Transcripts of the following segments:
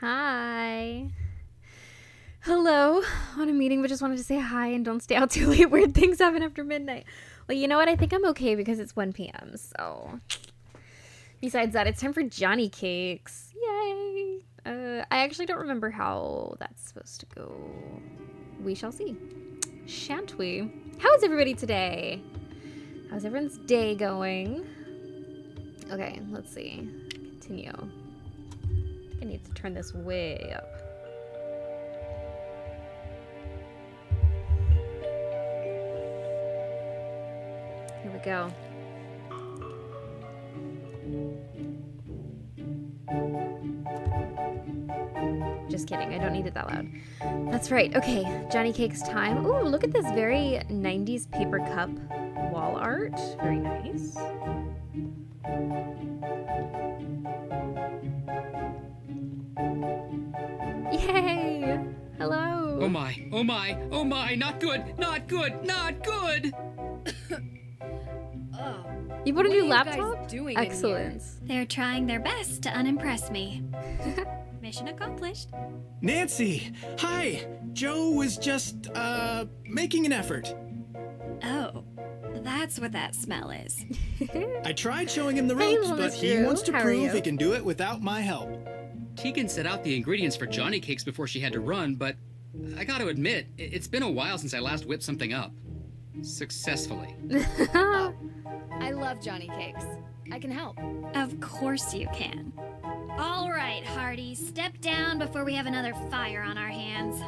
Hi. Hello. On a meeting, but just wanted to say hi and don't stay out too late. Weird things happen after midnight. Well, you know what? I think I'm okay because it's 1 p.m. So, besides that, it's time for Johnny Cakes. Yay! I actually don't remember how that's supposed to go. We shall see. Shan't we? How is everybody today? How's everyone's day going? Okay, let's see. Continue. I need to turn this way up. Here we go. Just kidding, I don't need it that loud. That's right, okay, Johnny Cakes time. Ooh, look at this very 90s paper cup wall art. Very nice. Yay! Hello! Oh my, oh my, oh my, not good, not good, not good! You bought a new What are you laptop? guys doing Excellent. They're trying their best to unimpress me. Mission accomplished. Nancy! Hi! Joe was just, making an effort. Oh, that's what that smell is. I tried showing him the Hey, ropes, little but Miss he Drew. wants to How are prove you? he can do it without my help. Tegan set out the ingredients for Johnny Cakes before she had to run, but I gotta admit, it's been a while since I last whipped something up. Successfully. I love Johnny Cakes. I can help. Of course you can. All right, Hardy, step down before we have another fire on our hands.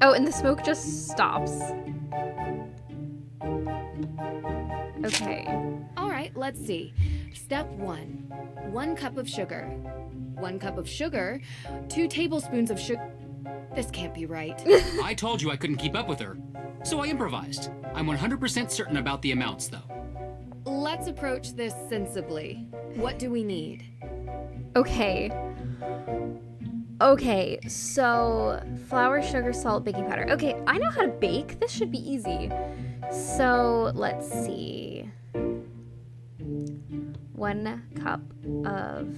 Oh, and the smoke just stops. Okay. All right, let's see. Step 1. 1 cup of sugar. 1 cup of sugar. 2 tablespoons of sugar. This can't be right. I told you I couldn't keep up with her, so I improvised. I'm 100% certain about the amounts, though. Let's approach this sensibly. What do we need? Okay. Okay, so flour, sugar, salt, baking powder. Okay, I know how to bake. This should be easy. So let's see. 1 cup of,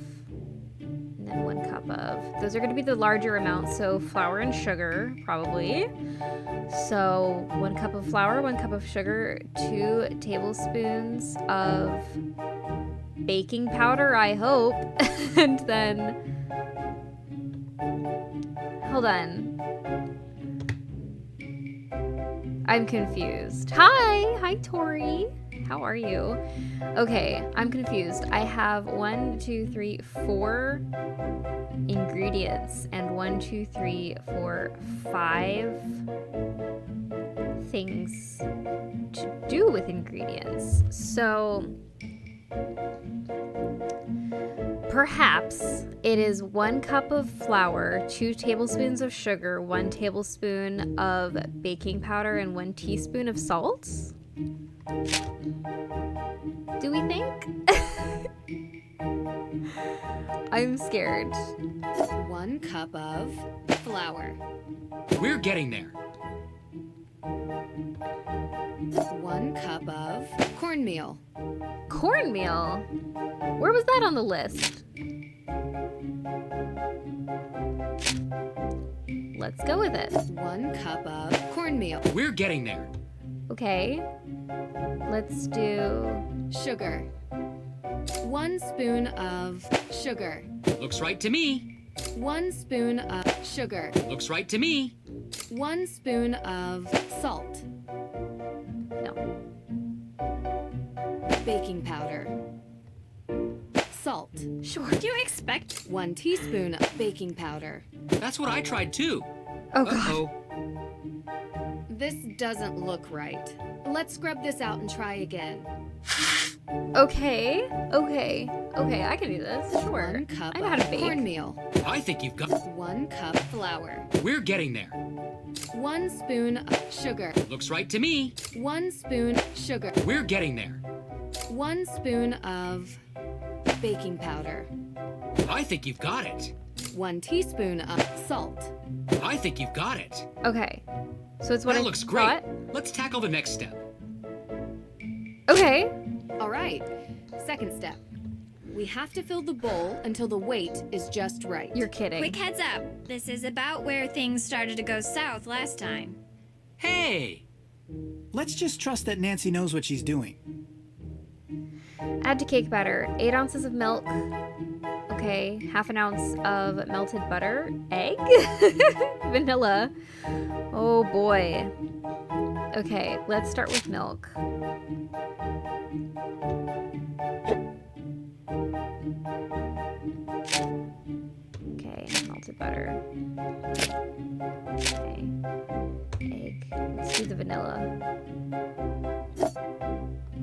and then 1 cup of, those are going to be the larger amounts. So flour and sugar, probably. So 1 cup of flour, 1 cup of sugar, 2 tablespoons of baking powder, I hope. And then, hold on. I'm confused. Hi, Tori. How are you? Okay, I'm confused. I have 1, 2, 3, 4 ingredients and 1, 2, 3, 4, 5 things to do with ingredients. So perhaps it is 1 cup of flour, 2 tablespoons of sugar, 1 tablespoon of baking powder, and 1 teaspoon of salt. Do we think? I'm scared. 1 cup of flour. We're getting there. 1 cup of cornmeal. Cornmeal? Where was that on the list? Let's go with it. 1 cup of cornmeal. We're getting there. Okay. Let's do... Sugar. 1 spoon of sugar. Looks right to me. 1 spoon of sugar. Looks right to me. 1 spoon of salt. No. Baking powder. Salt. Sure. Do you expect? 1 teaspoon of baking powder. That's what I tried too. Oh, God. Uh-oh. This doesn't look right. Let's scrub this out and try again. Okay. I can do this. Sure. 1 cup I know how to of bake. cornmeal. I think you've got... 1 cup flour. We're getting there. 1 spoon of sugar. Looks right to me. 1 spoon sugar. We're getting there. 1 spoon of baking powder. I think you've got it. 1 teaspoon of salt. I think you've got it. Okay. So it's what That I looks great. thought. Let's tackle the next step. Okay. All right. Second step. We have to fill the bowl until the weight is just right. You're kidding. Quick heads up. This is about where things started to go south last time. Hey! Let's just trust that Nancy knows what she's doing. Add to cake batter 8 ounces of milk. Okay, half an ounce of melted butter, egg, vanilla. Oh boy. Okay, let's start with milk. Okay, melted butter. Okay, egg. Let's do the vanilla.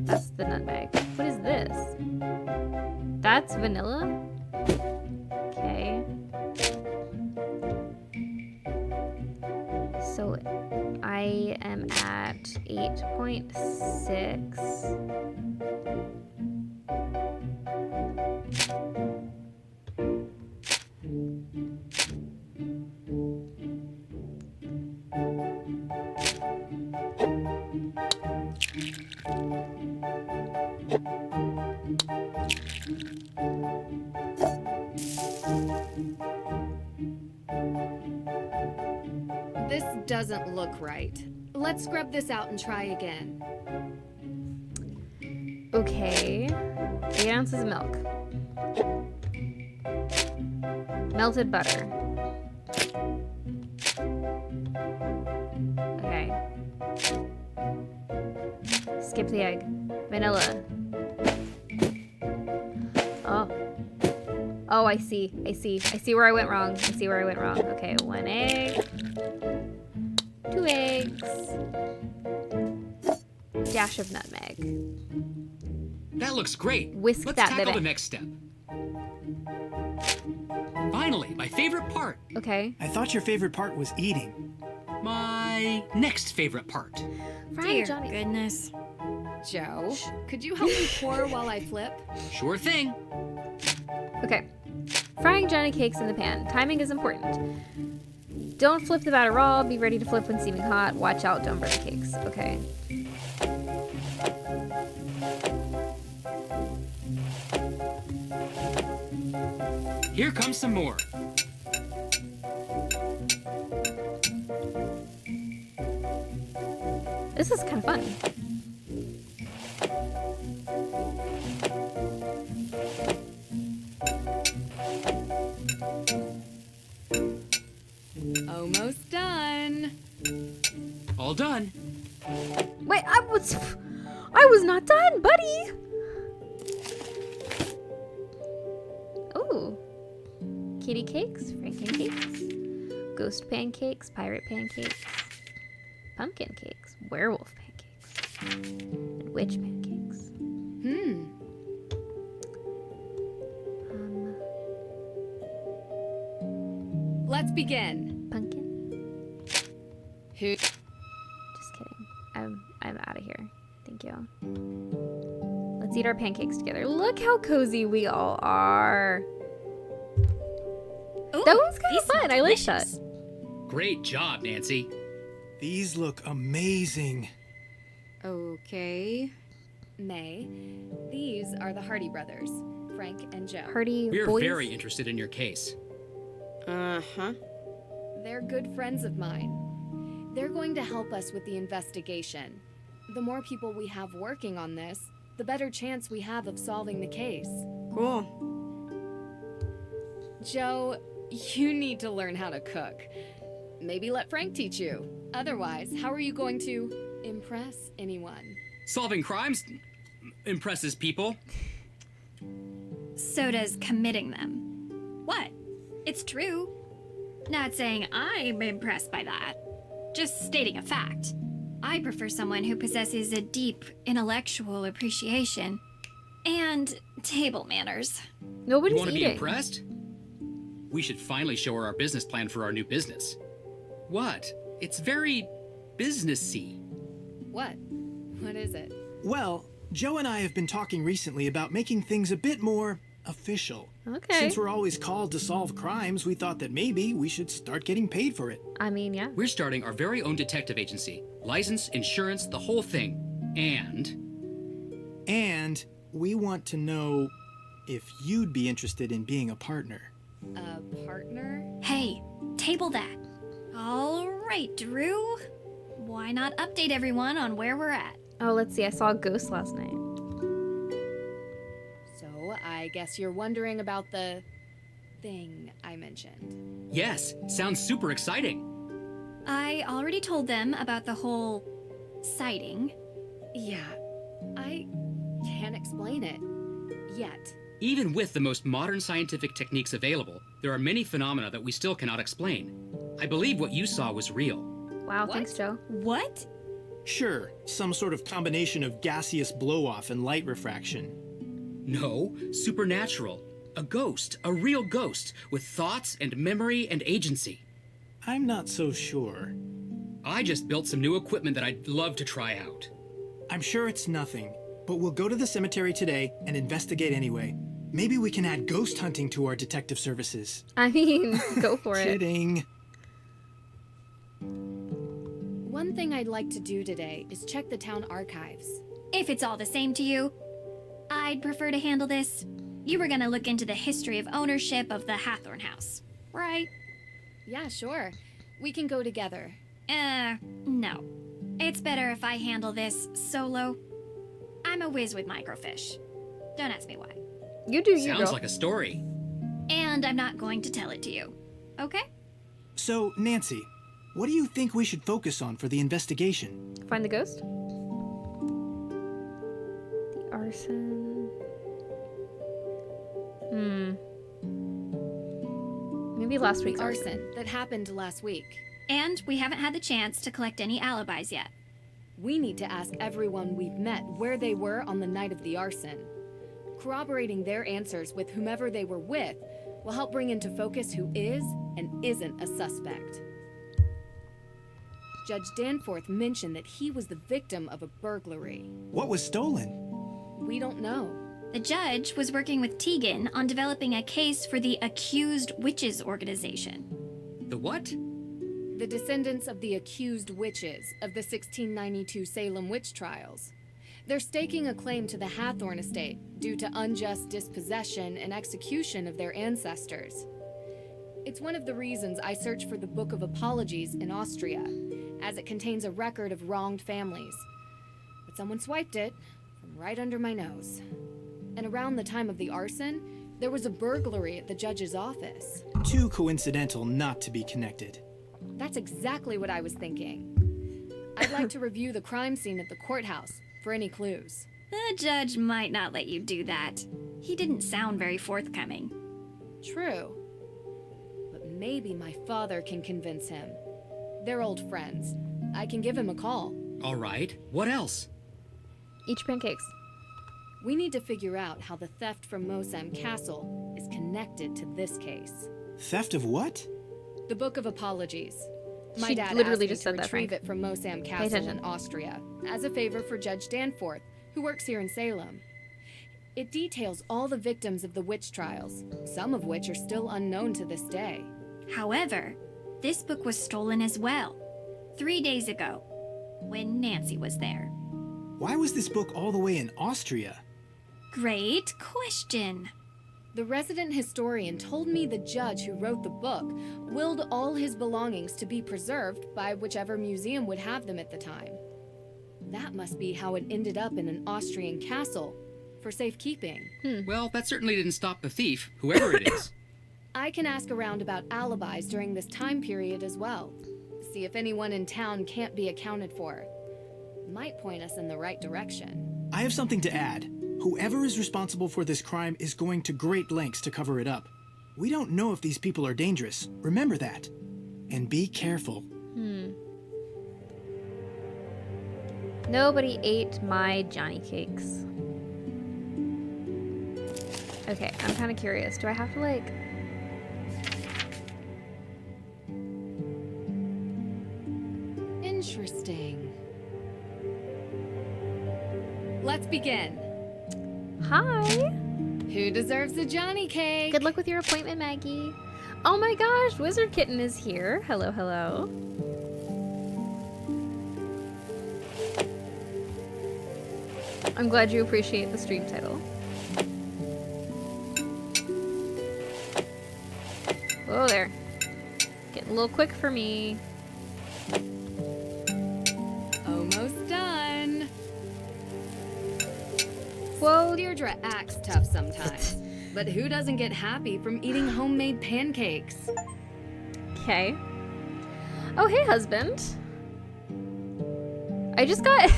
That's the nutmeg. What is this? That's vanilla? Okay. So I am at 8.6. This doesn't look right. Let's scrub this out and try again. Okay. 8 ounces of milk. Melted butter. Okay. Skip the egg. Vanilla. Oh. Oh, I see. I see where I went wrong. Okay, 1 egg. 2 eggs. Dash of nutmeg. That looks great. Whisk Let's that tackle baby. the next step. Finally, my favorite part. Okay. I thought your favorite part was eating. My next favorite part. Frying Dear Johnny. goodness. Joe, could you help me pour while I flip? Sure thing. Okay. Frying Johnny cakes in the pan. Timing is important. Don't flip the batter raw. Be ready to flip when steaming hot. Watch out, don't burn the cakes. Okay. Here comes some more. This is kind of fun. Almost done. All done. Wait, I was not done, buddy. Ooh. Kitty cakes, Franken cakes, ghost pancakes, pirate pancakes, pumpkin cakes, werewolf pancakes, and witch pancakes. Let's begin. Pumpkin? Who? Just kidding. I'm out of here. Thank you. Let's eat our pancakes together. Look how cozy we all are. Ooh, That was kind these of fun. smell I like that. delicious. Great job, Nancy. These look amazing. Okay. May, these are the Hardy brothers, Frank and Joe. Hardy We're boys. very interested in your case. Uh-huh. They're good friends of mine. They're going to help us with the investigation. The more people we have working on this, the better chance we have of solving the case. Cool. Joe, you need to learn how to cook. Maybe let Frank teach you. Otherwise, how are you going to impress anyone? Solving crimes impresses people. So does committing them. What? It's true. Not saying I'm impressed by that. Just stating a fact. I prefer someone who possesses a deep intellectual appreciation and table manners. You Nobody's want to be eating. impressed? We should finally show her our business plan for our new business. What? It's very businessy. What? What is it? Well, Joe and I have been talking recently about making things a bit more official. Okay. Since we're always called to solve crimes, we thought that maybe we should start getting paid for it. I mean, yeah. We're starting our very own detective agency. License, insurance, the whole thing. And And we want to know if you'd be interested in being a partner. A partner? Hey, table that. All right, Drew. Why not update everyone on where we're at? Oh, let's see. I saw a ghost last night. So, I guess you're wondering about the thing I mentioned. Yes, sounds super exciting. I already told them about the whole sighting. Yeah, I can't explain it. Yet. Even with the most modern scientific techniques available, there are many phenomena that we still cannot explain. I believe what you saw was real. Wow, What? thanks, Joe. What? Sure, some sort of combination of gaseous blow-off and light refraction. No, supernatural. A ghost, a real ghost, with thoughts and memory and agency. I'm not so sure. I just built some new equipment that I'd love to try out. I'm sure it's nothing, but we'll go to the cemetery today and investigate anyway. Maybe we can add ghost hunting to our detective services. I mean, go for it. Kidding. One thing I'd like to do today is check the town archives. If it's all the same to you, I'd prefer to handle this. You were gonna look into the history of ownership of the Hathorn house, right? Yeah, sure. We can go together. No. It's better if I handle this solo. I'm a whiz with microfiche. Don't ask me why. You do you, Sounds girl. like a story. And I'm not going to tell it to you. Okay? So, Nancy, what do you think we should focus on for the investigation? Find the ghost? The arson. Maybe last week's The arson. arson that happened last week. And we haven't had the chance to collect any alibis yet. We need to ask everyone we've met where they were on the night of the arson. Corroborating their answers with whomever they were with will help bring into focus who is and isn't a suspect. Judge Danforth mentioned that he was the victim of a burglary. What was stolen? We don't know. The judge was working with Tegan on developing a case for the Accused Witches organization. The what? The descendants of the accused witches of the 1692 Salem witch trials. They're staking a claim to the Hathorn estate due to unjust dispossession and execution of their ancestors. It's one of the reasons I searched for the Book of Apologies in Austria, as it contains a record of wronged families. But someone swiped it from right under my nose. And around the time of the arson, there was a burglary at the judge's office. Too coincidental not to be connected. That's exactly what I was thinking. I'd like to review the crime scene at the courthouse for any clues. The judge might not let you do that. He didn't sound very forthcoming. True. But maybe my father can convince him. They're old friends. I can give him a call. All right. What else? Eat your pancakes. We need to figure out how the theft from Mosam Castle is connected to this case. Theft of what? The Book of Apologies. My She dad literally asked just me said to that, retrieve Frank. it from Mosam Castle attention. in Austria, as a favor for Judge Danforth, who works here in Salem. It details all the victims of the witch trials, some of which are still unknown to this day. However, this book was stolen as well, 3 days ago, when Nancy was there. Why was this book all the way in Austria? Great question. The resident historian told me the judge who wrote the book willed all his belongings to be preserved by whichever museum would have them at the time. That must be how it ended up in an Austrian castle, for safekeeping. Well, that certainly didn't stop the thief, whoever it is. I can ask around about alibis during this time period as well. See if anyone in town can't be accounted for. Might point us in the right direction. I have something to add. Whoever is responsible for this crime is going to great lengths to cover it up. We don't know if these people are dangerous. Remember that. And be careful. Nobody ate my Johnny cakes. Okay, I'm kind of curious. Do I have to, like... Interesting. Let's begin. Hi! Who deserves a Johnny cake? Good luck with your appointment, Maggie. Oh my gosh, Wizard Kitten is here. Hello, hello. I'm glad you appreciate the stream title. Whoa there. Getting a little quick for me. Almost done. Whoa. Deirdre acts tough sometimes, but who doesn't get happy from eating homemade pancakes? Okay. Oh, hey, husband. I just got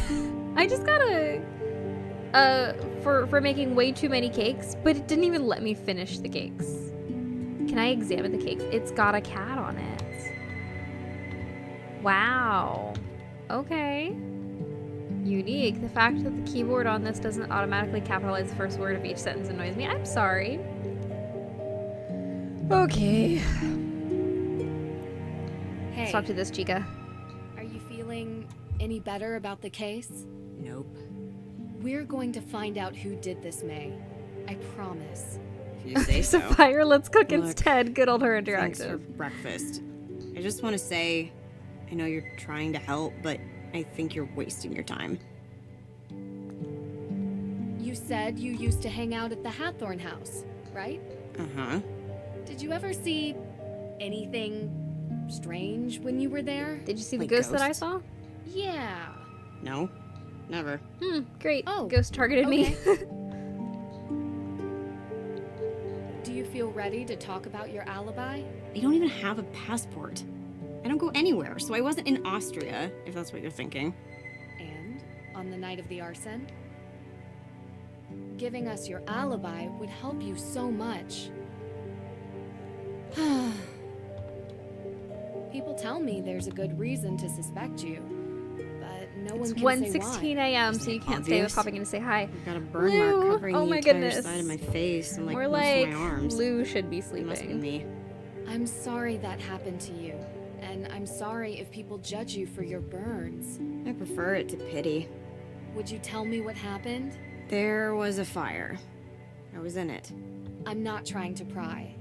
for making way too many cakes, but it didn't even let me finish the cakes. Can I examine the cakes? It's got a cat on it. Wow. Okay. Unique. The fact that the keyboard on this doesn't automatically capitalize the first word of each sentence annoys me. I'm sorry. Okay. Hey, Let's talk to this chica. are you feeling any better about the case? Nope. We're going to find out who did this, May. I promise. If you say so. Sapphire, let's cook Look, instead. Good old her Thanks for interactive. breakfast. I just want to say, I know you're trying to help, but I think you're wasting your time. You said you used to hang out at the Hathorn house, right? Uh-huh. Did you ever see anything strange when you were there? Did you see the Like ghost that I ghosts? saw? Yeah. No, never. Great. Oh, Ghost targeted me. Do you feel ready to talk about your alibi? I don't even have a passport. I don't go anywhere, so I wasn't in Austria, if that's what you're thinking. And on the night of the arson? Giving us your alibi would help you so much. People tell me there's a good reason to suspect you, but no It's one can say 1:16 why. a.m., Isn't so you it can't stay with obvious? popping in to say hi. I've got a burn Lou, mark covering oh the my entire goodness. side of my face and like More most like of my arms. Lou should be It must be sleeping. me. I'm sorry that happened to you, and I'm sorry if people judge you for your burns. I prefer it to pity. Would you tell me what happened? There was a fire. I was in it. I'm not trying to pry.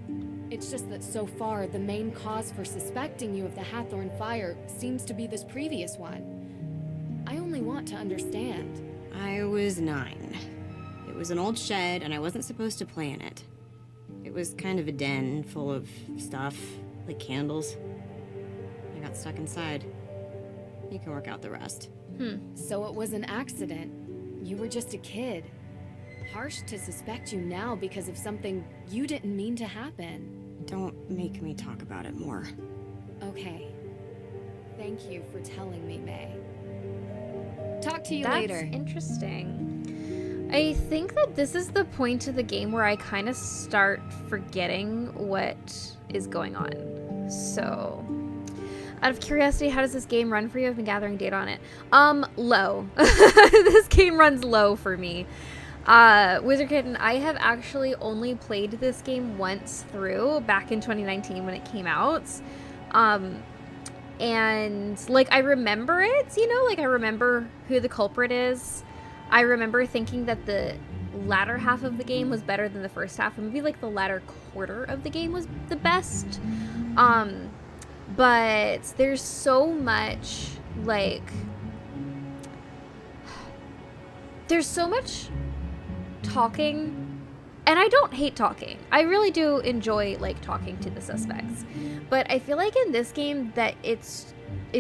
It's just that so far, the main cause for suspecting you of the Hathorn fire seems to be this previous one. I only want to understand. I was 9. It was an old shed, and I wasn't supposed to play in it. It was kind of a den full of stuff, like candles. I got stuck inside. You can work out the rest. So it was an accident. You were just a kid. Harsh to suspect you now because of something you didn't mean to happen. Don't make me talk about it more. Okay. Thank you for telling me, May. Talk to you That's later. interesting. I think that this is the point of the game where I kind of start forgetting what is going on. So, out of curiosity, how does this game run for you? I've been gathering data on it. Low. This game runs low for me. Wizard Kitten, I have actually only played this game once through back in 2019 when it came out. And like I remember it, you know, like I remember who the culprit is. I remember thinking that the latter half of the game was better than the first half, and maybe like the latter quarter of the game was the best. But there's so much there's so much talking, and I don't hate talking. I really do enjoy like talking to the suspects, but I feel like in this game that it's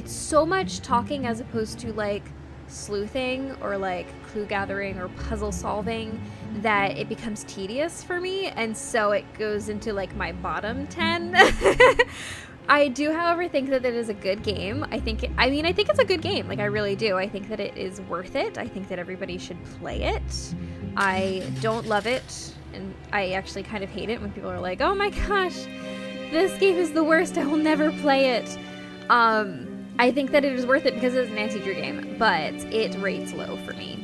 so much talking as opposed to like sleuthing or like clue gathering or puzzle solving that it becomes tedious for me, and so it goes into like my bottom 10. I do, however, think that it is a good game. I think it's a good game. Like, I really do. I think that it is worth it. I think that everybody should play it. I don't love it, and I actually kind of hate it when people are like, oh my gosh, this game is the worst. I will never play it. I think that it is worth it because it's an anti-Drew game, but it rates low for me.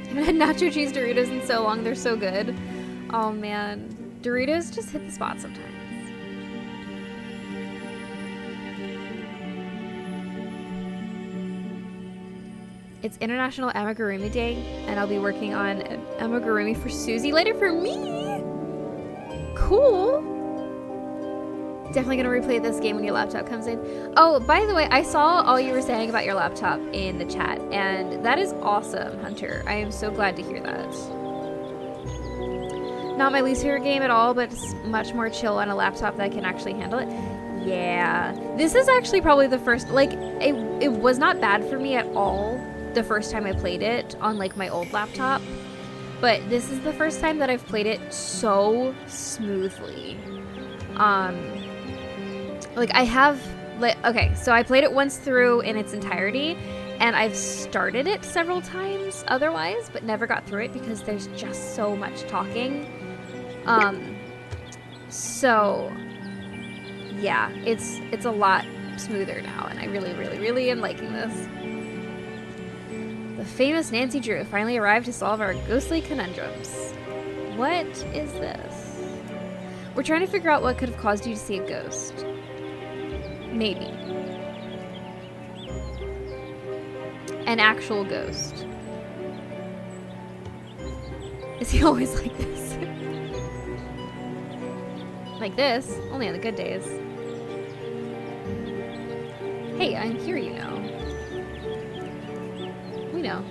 I haven't had nacho cheese Doritos in so long. They're so good. Oh man. Doritos just hit the spot sometimes. It's International Amigurumi Day, and I'll be working on amigurumi for Susie later for me. Cool. Definitely gonna replay this game when your laptop comes in. Oh, by the way, I saw all you were saying about your laptop in the chat, and that is awesome, Hunter. I am so glad to hear that. Not my least favorite game at all, but it's much more chill on a laptop that can actually handle it. Yeah. This is actually probably the first, like, it was not bad for me at all the first time I played it on, like, my old laptop. But this is the first time that I've played it so smoothly. Like, I have, like, okay, so I played it once through in its entirety, and I've started it several times otherwise, but never got through it because there's just so much talking. So, yeah, it's a lot smoother now, and I really, really, really am liking this. The famous Nancy Drew finally arrived to solve our ghostly conundrums. What is this? We're trying to figure out what could have caused you to see a ghost. Maybe. An actual ghost. Is he always like this? Like this? Only on the good days. Hey, I'm here, you know. We know.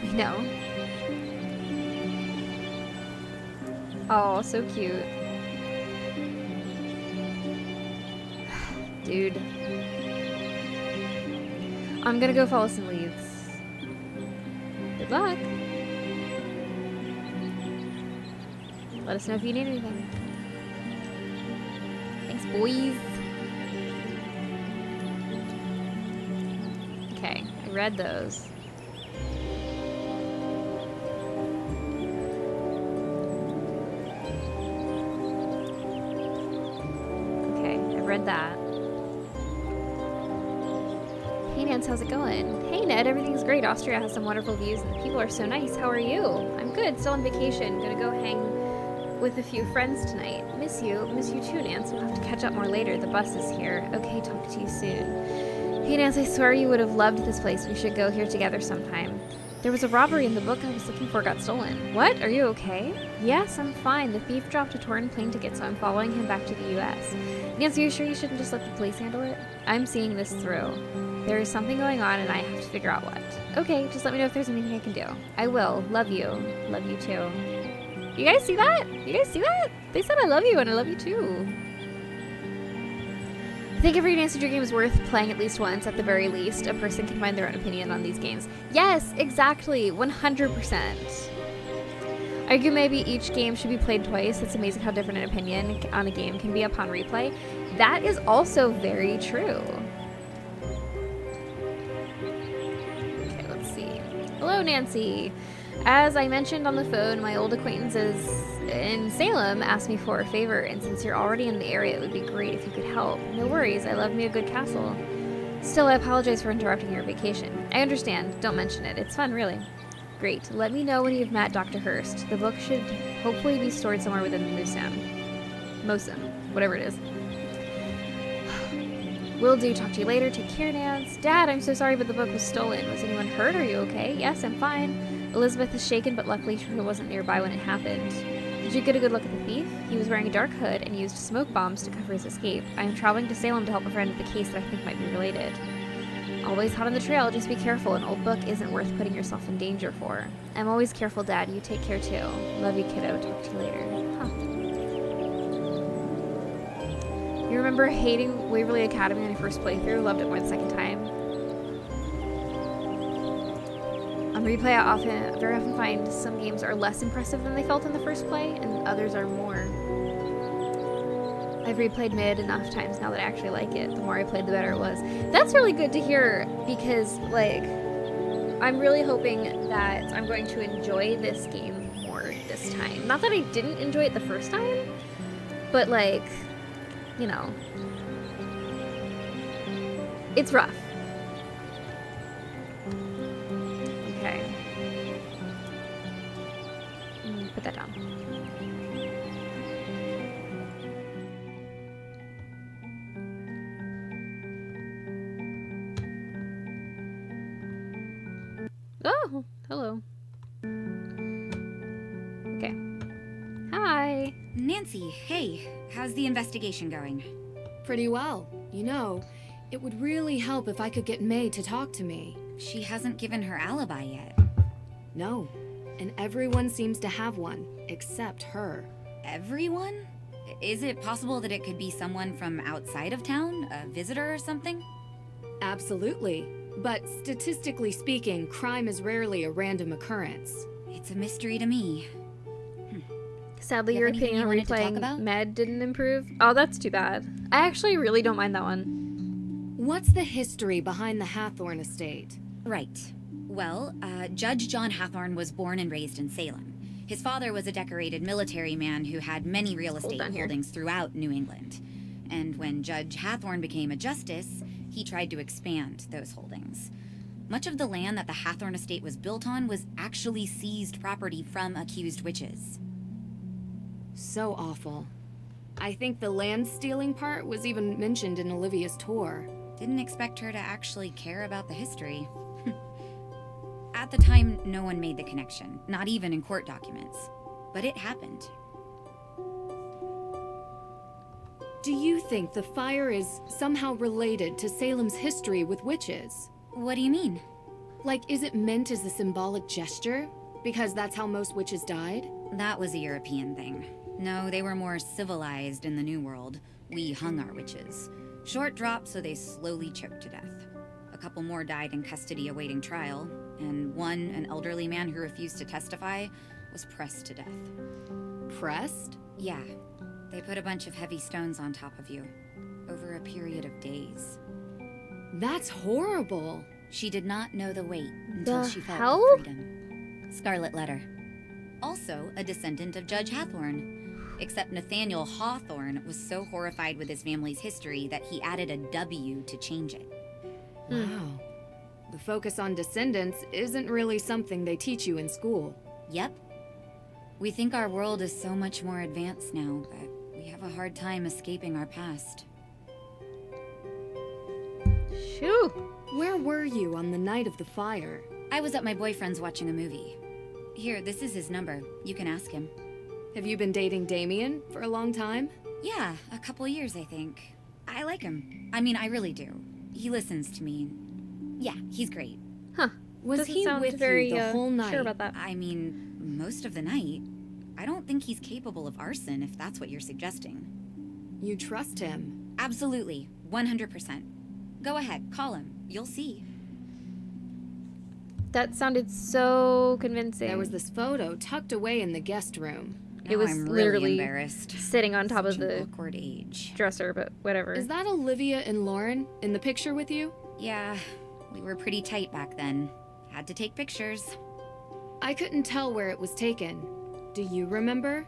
We know. Oh, so cute. Dude. I'm gonna go follow some leads. Good luck. Let us know if you need anything. Thanks, boys. Okay, I read those. Okay, I read that. Hey Nance, how's it going? Hey Ned, everything's great. Austria has some wonderful views and the people are so nice. How are you? I'm good, still on vacation. Gonna go hang with a few friends tonight. Miss you. Miss you too, Nance. We'll have to catch up more later. The bus is here. Okay, talk to you soon. Hey Nance, I swear you would have loved this place. We should go here together sometime. There was a robbery in the book I was looking for got stolen. What? Are you okay? Yes, I'm fine. The thief dropped a torn plane ticket, so I'm following him back to the US. Nance, are you sure you shouldn't just let the police handle it? I'm seeing this through. There is something going on and I have to figure out what. Okay, just let me know if there's anything I can do. I will. Love you. Love you too. You guys see that? You guys see that? They said I love you and I love you too. I think every Nancy Drew game is worth playing at least once. At the very least, a person can find their own opinion on these games. Yes, exactly. 100%. I argue maybe each game should be played twice. It's amazing how different an opinion on a game can be upon replay. That is also very true. Okay, let's see. Hello, Nancy. As I mentioned on the phone, my old acquaintances in Salem asked me for a favor, and since you're already in the area, it would be great if you could help. No worries, I love me a good castle. Still, I apologize for interrupting your vacation. I understand, don't mention it. It's fun, really. Great, let me know when you've met Dr. Hurst. The book should hopefully be stored somewhere within the Mosem, whatever it is. Will do, talk to you later. Take care, Nance. Dad, I'm so sorry, but the book was stolen. Was anyone hurt? Are you okay? Yes, I'm fine. Elizabeth is shaken, but luckily she wasn't nearby when it happened. Did you get a good look at the thief? He was wearing a dark hood and used smoke bombs to cover his escape. I am traveling to Salem to help a friend with a case that I think might be related. Always hot on the trail, just be careful. An old book isn't worth putting yourself in danger for. I'm always careful, Dad. You take care too. Love you, kiddo. Talk to you later. Huh. You remember hating Waverly Academy on your first playthrough? Loved it more the second time? On replay, I very often find some games are less impressive than they felt in the first play, and others are more. I've replayed mid enough times now that I actually like it. The more I played, the better it was. That's really good to hear, because, like, I'm really hoping that I'm going to enjoy this game more this time. Not that I didn't enjoy it the first time, but, like, you know, it's rough. Okay. Put that down. Oh, hello. Okay. Hi. Nancy, hey, how's the investigation going? Pretty well. You know, it would really help if I could get May to talk to me. She hasn't given her alibi yet. No. And everyone seems to have one, except her. Everyone? Is it possible that it could be someone from outside of town? A visitor or something? Absolutely. But statistically speaking, crime is rarely a random occurrence. It's a mystery to me. Sadly, You your have anything opinion you on wanted to talk replaying about? Med didn't improve. Oh, that's too bad. I actually really don't mind that one. What's the history behind the Hathorn estate? Right. Well, Judge John Hathorn was born and raised in Salem. His father was a decorated military man who had many real estate down here. holdings throughout New England. And when Judge Hathorn became a justice, he tried to expand those holdings. Much of the land that the Hathorn estate was built on was actually seized property from accused witches. So awful. I think the land stealing part was even mentioned in Olivia's tour. Didn't expect her to actually care about the history. At the time, no one made the connection, not even in court documents. But it happened. Do you think the fire is somehow related to Salem's history with witches? What do you mean? Like, is it meant as a symbolic gesture? Because that's how most witches died? That was a European thing. No, they were more civilized in the New World. We hung our witches. Short drop so they slowly choked to death. A couple more died in custody awaiting trial, and one, an elderly man who refused to testify, was pressed to death. Pressed? Yeah, they put a bunch of heavy stones on top of you, over a period of days. That's horrible. She did not know the weight until The she felt hell? the freedom. Scarlet Letter. Also a descendant of Judge Hathorn. Except Nathaniel Hawthorne was so horrified with his family's history that he added a W to change it. Wow. The focus on descendants isn't really something they teach you in school. Yep. We think our world is so much more advanced now, but we have a hard time escaping our past. Shoo. Where were you on the night of the fire? I was at my boyfriend's watching a movie. Here, this is his number. You can ask him. Have you been dating Damien for a long time? Yeah, a couple years, I think. I like him. I mean, I really do. He listens to me. Yeah, he's great. Huh. Was Doesn't he sound with very, you the whole night? sure about that. I mean, most of the night. I don't think he's capable of arson, if that's what you're suggesting. You trust him? Absolutely. 100%. Go ahead, call him. You'll see. That sounded so convincing. There was this photo tucked away in the guest room. It Now was I'm literally really embarrassed. sitting on top Such of an the awkward age. dresser, but whatever. Is that Olivia and Lauren in the picture with you? Yeah, we were pretty tight back then. Had to take pictures. I couldn't tell where it was taken. Do you remember?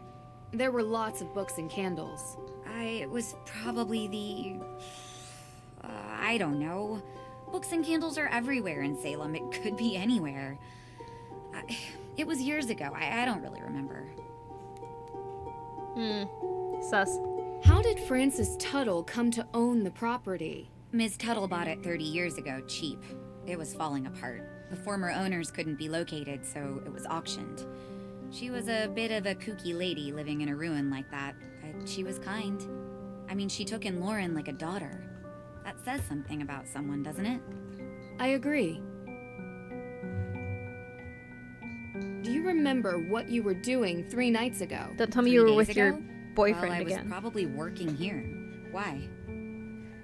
There were lots of books and candles. It was probably the... I don't know. Books and candles are everywhere in Salem. It could be anywhere. It was years ago. I don't really remember. Sus. How did Francis Tuttle come to own the property? Ms. Tuttle bought it 30 years ago, cheap. It was falling apart. The former owners couldn't be located, so it was auctioned. She was a bit of a kooky lady living in a ruin like that, but she was kind. I mean, she took in Lauren like a daughter. That says something about someone, doesn't it? I agree. Do you remember what you were doing 3 nights ago? Don't tell me 3 you were days with your ago? boyfriend Well, I was again. probably working here. Why?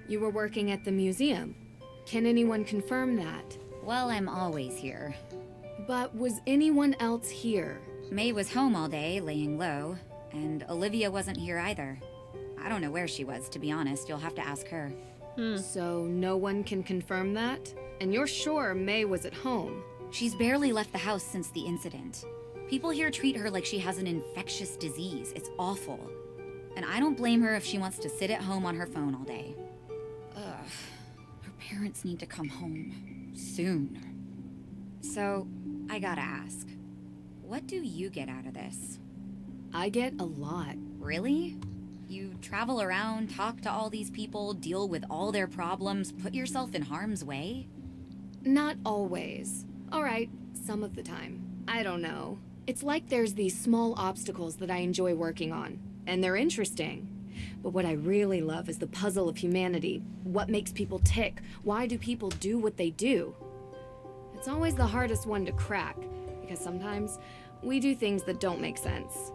You were working at the museum. Can anyone confirm that? Well, I'm always here. But was anyone else here? May was home all day, laying low, and Olivia wasn't here either. I don't know where she was, to be honest. You'll have to ask her. So no one can confirm that? And you're sure May was at home? She's barely left the house since the incident. People here treat her like she has an infectious disease. It's awful. And I don't blame her if she wants to sit at home on her phone all day. Ugh. Her parents need to come home. Soon. So, I gotta ask. What do you get out of this? I get a lot. Really? You travel around, talk to all these people, deal with all their problems, put yourself in harm's way? Not always. Alright, some of the time. I don't know. It's like there's these small obstacles that I enjoy working on. and they're interesting. But what I really love is the puzzle of humanity. What makes people tick? Why do people do what they do? It's always the hardest one to crack, because sometimes we do things that don't make sense.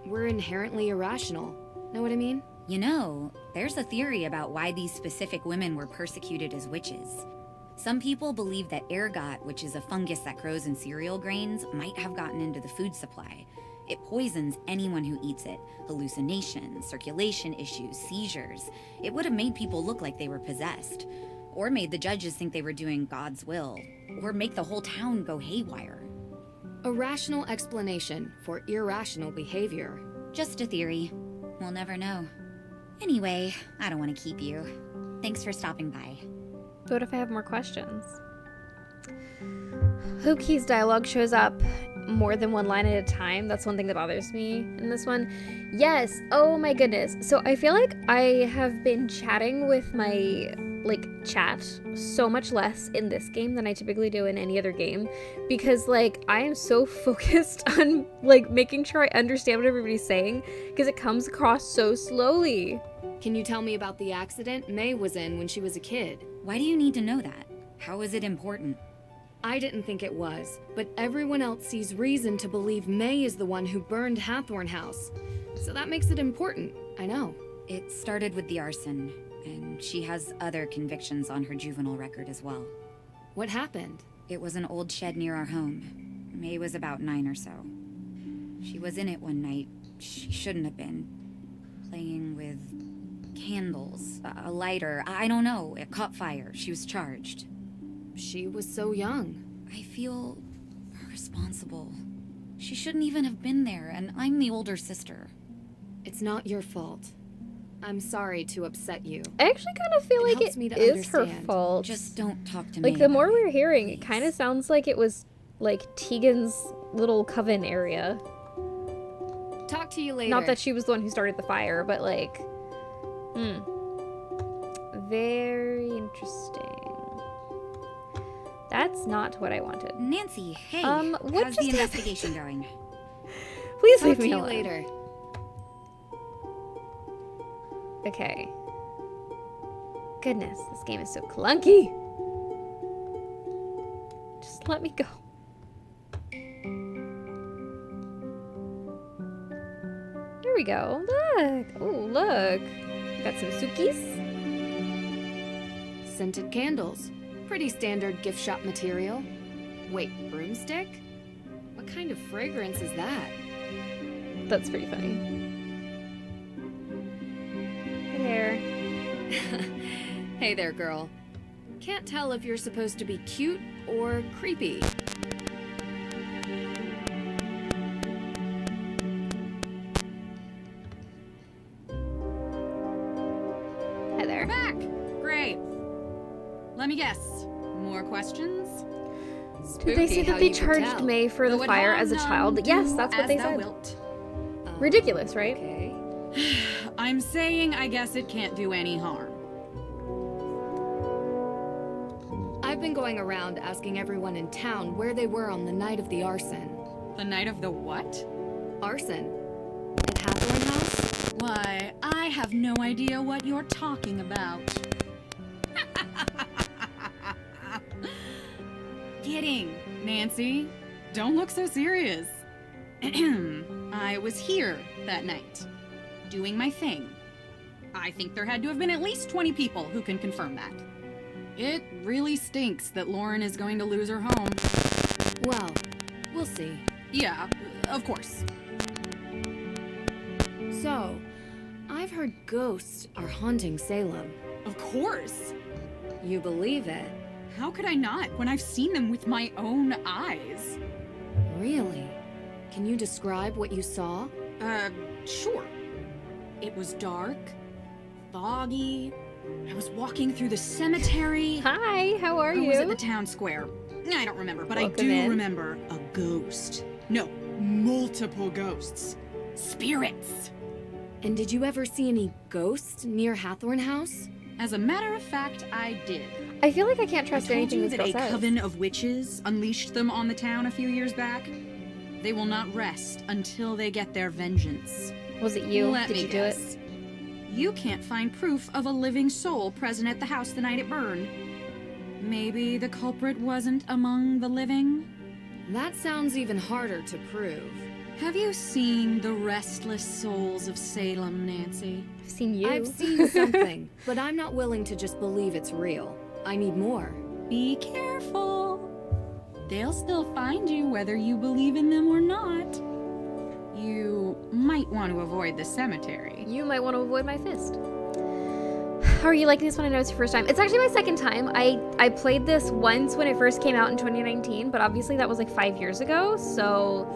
We're inherently irrational. Know what I mean? You know, there's a theory about why these specific women were persecuted as witches. Some people believe that ergot, which is a fungus that grows in cereal grains, might have gotten into the food supply. It poisons anyone who eats it. Hallucinations, circulation issues, seizures. It would have made people look like they were possessed. Or made the judges think they were doing God's will. Or make the whole town go haywire. A rational explanation for irrational behavior. Just a theory. We'll never know. Anyway, I don't want to keep you. Thanks for stopping by. What if I have more questions? Hookie's dialogue shows up more than one line at a time. That's one thing that bothers me in this one. Yes, oh my goodness. So I feel like I have been chatting with my chat so much less in this game than I typically do in any other game, because I am so focused on making sure I understand what everybody's saying, because it comes across so slowly. Can you tell me about the accident May was in when she was a kid? Why do you need to know that? How is it important? I didn't think it was, but everyone else sees reason to believe May is the one who burned Hathorn House. So that makes it important, I know. It started with the arson, and she has other convictions on her juvenile record as well. What happened? It was an old shed near our home. May was about 9 or so. She was in it one night. She shouldn't have been. Playing with candles, a lighter, I don't know. It caught fire. She was charged. She was so young. I feel responsible. She shouldn't even have been there, and I'm the older sister. It's not your fault. I'm sorry to upset you. I actually kind of feel like helps it me to is her understand. fault. Just don't talk to me. the more about we're it, hearing, it please. kind of sounds like it was Tegan's little coven area. Talk to you later. Not that she was the one who started the fire, but very interesting. That's not what I wanted. Nancy, hey. What how's just the investigation going? Please Talk leave to me you alone. later. Okay. Goodness, this game is so clunky. Just let me go. There we go. Look. Oh, look. Got some Sukis. Scented candles. Pretty standard gift shop material. Wait, broomstick? What kind of fragrance is that? That's pretty funny. Hey there. Hey there, girl. Can't tell if you're supposed to be cute or creepy. Hi there. Back! Great. Let me guess. More questions? Did they say Spooky how that they you could charged tell. May for the Though at fire home as a none child? Yes, do that's what as they thou said. wilt. Ridiculous, right? Okay. I'm saying I guess it can't do any harm. I've been going around asking everyone in town where they were on the night of the arson. The night of the what? Arson? At Hathorn House? Why, I have no idea what you're talking about. Kidding, Nancy. Don't look so serious. I was here that night, doing my thing. I think there had to have been at least 20 people who can confirm that. It really stinks that Lauren is going to lose her home. Well, we'll see. Yeah, of course. So, I've heard ghosts are haunting Salem. Of course. You believe it? How could I not when I've seen them with my own eyes? Really? Can you describe what you saw? Sure. It was dark, foggy. I was walking through the cemetery. Hi, how are Or you? was it the town square? I don't remember, but Welcome I do in. remember a ghost. No, multiple ghosts. Spirits. And did you ever see any ghosts near Hathorn House? As a matter of fact, I did. I feel like I can't I trust told anything you this that girl a says. coven of witches unleashed them on the town a few years back. They will not rest until they get their vengeance. Was it you? Let Did me you guess. do it? You can't find proof of a living soul present at the house the night it burned. Maybe the culprit wasn't among the living? That sounds even harder to prove. Have you seen The Restless Souls of Salem, Nancy? I've seen you. I've seen something, but I'm not willing to just believe it's real. I need more. Be careful. They'll still find you whether you believe in them or not. You might want to avoid the cemetery. You might want to avoid my fist. How are you liking this one? I know it's your first time. It's actually my second time. I played this once when it first came out in 2019, but obviously that was like 5 years ago, so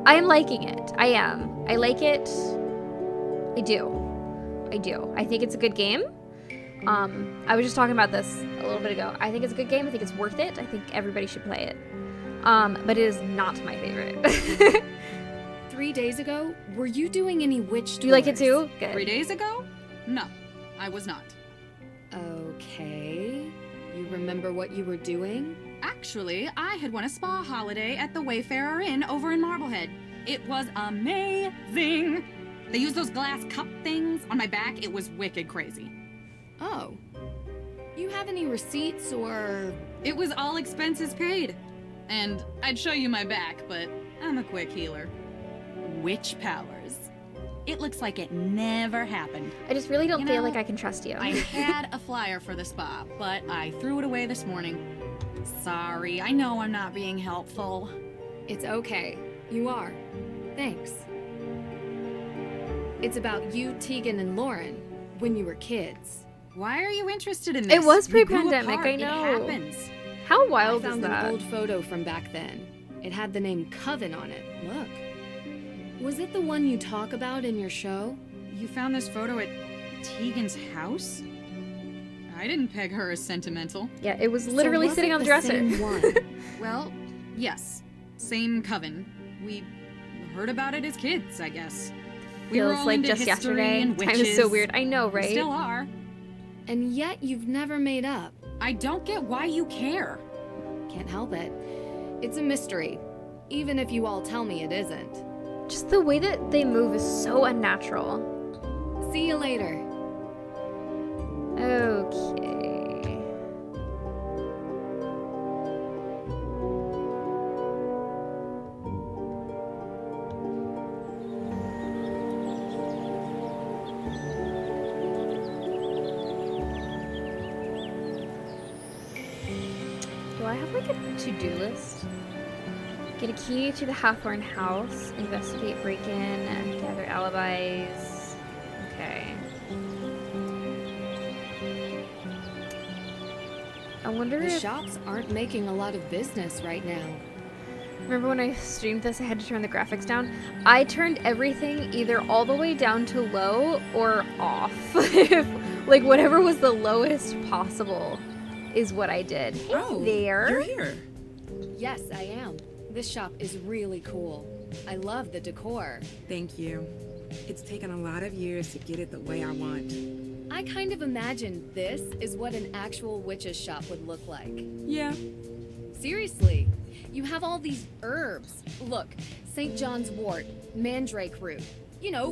I am liking it. I am. I like it. I do. I do. I think it's a good game. I was just talking about this a little bit ago. I think it's a good game. I think it's worth it. I think everybody should play it. But it is not my favorite. 3 days ago, were you doing any witch tours? Do you like it too? Good. 3 days ago? No, I was not. Okay. You remember what you were doing? Actually, I had won a spa holiday at the Wayfarer Inn over in Marblehead. It was amazing. They used those glass cup things on my back. It was wicked crazy. Oh. You have any receipts or... It was all expenses paid. And I'd show you my back, but I'm a quick healer. Witch powers. It looks like it never happened. I just really don't You feel know, like I can trust you. I had a flyer for the spa, but I threw it away this morning. Sorry, I know I'm not being helpful. It's okay. You are. Thanks. It's about you, Tegan, and Lauren when you were kids. Why are you interested in this? It was We grew pre-pandemic, apart. I know. It happens. How I wild is found that? an old photo from back then. It had the name Coven on it. Look. Was it the one you talk about in your show? You found this photo at Tegan's house? I didn't peg her as sentimental. Yeah, it was literally So was sitting it on the dresser. same one? Well, yes. Same coven. We heard about it as kids, I guess. We were Feels all like into just history yesterday. and Time is so witches. weird. I know, We right? still are. And yet you've never made up. I don't get why you care. Can't help it. It's a mystery. Even if you all tell me it isn't. Just the way that they move is so unnatural. See you later. Okay. Do I have like a to-do list? Get a key to the Hathorn house, investigate break-in, gather alibis. Okay. I wonder The if... shops aren't making a lot of business right now. Remember when I streamed this, I had to turn the graphics down? I turned everything either all the way down to low or off. Like, whatever was the lowest possible is what I did. Hey there. You're here. Yes, I am. This shop is really cool. I love the decor. Thank you. It's taken a lot of years to get it the way I want. I kind of imagine this is what an actual witch's shop would look like. Yeah. Seriously, you have all these herbs. Look, St. John's wort, mandrake root. You know,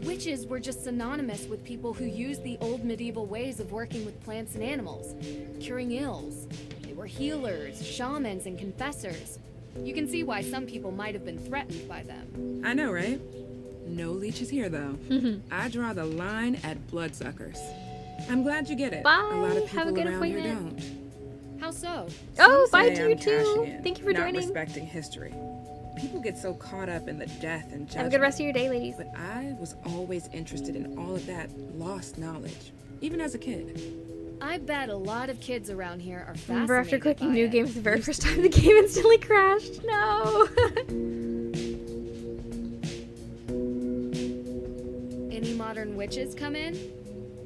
witches were just synonymous with people who used the old medieval ways of working with plants and animals, curing ills. They were healers, shamans, and confessors. You can see why some people might have been threatened by them. I know, right? No leeches here, though. I draw the line at bloodsuckers. I'm glad you get it. Bye. A lot of Have a people good around here appointment. don't. How so? Oh, Some bye say to you I'm cashing too. in, Thank you for not joining. respecting history. People get so caught up in the death and judgment. Have a good rest of your day, ladies. But I was always interested in all of that lost knowledge, even as a kid. I bet a lot of kids around here are fascinated Remember after clicking by new it. game for the very first time, the game instantly crashed? No. Any modern witches come in?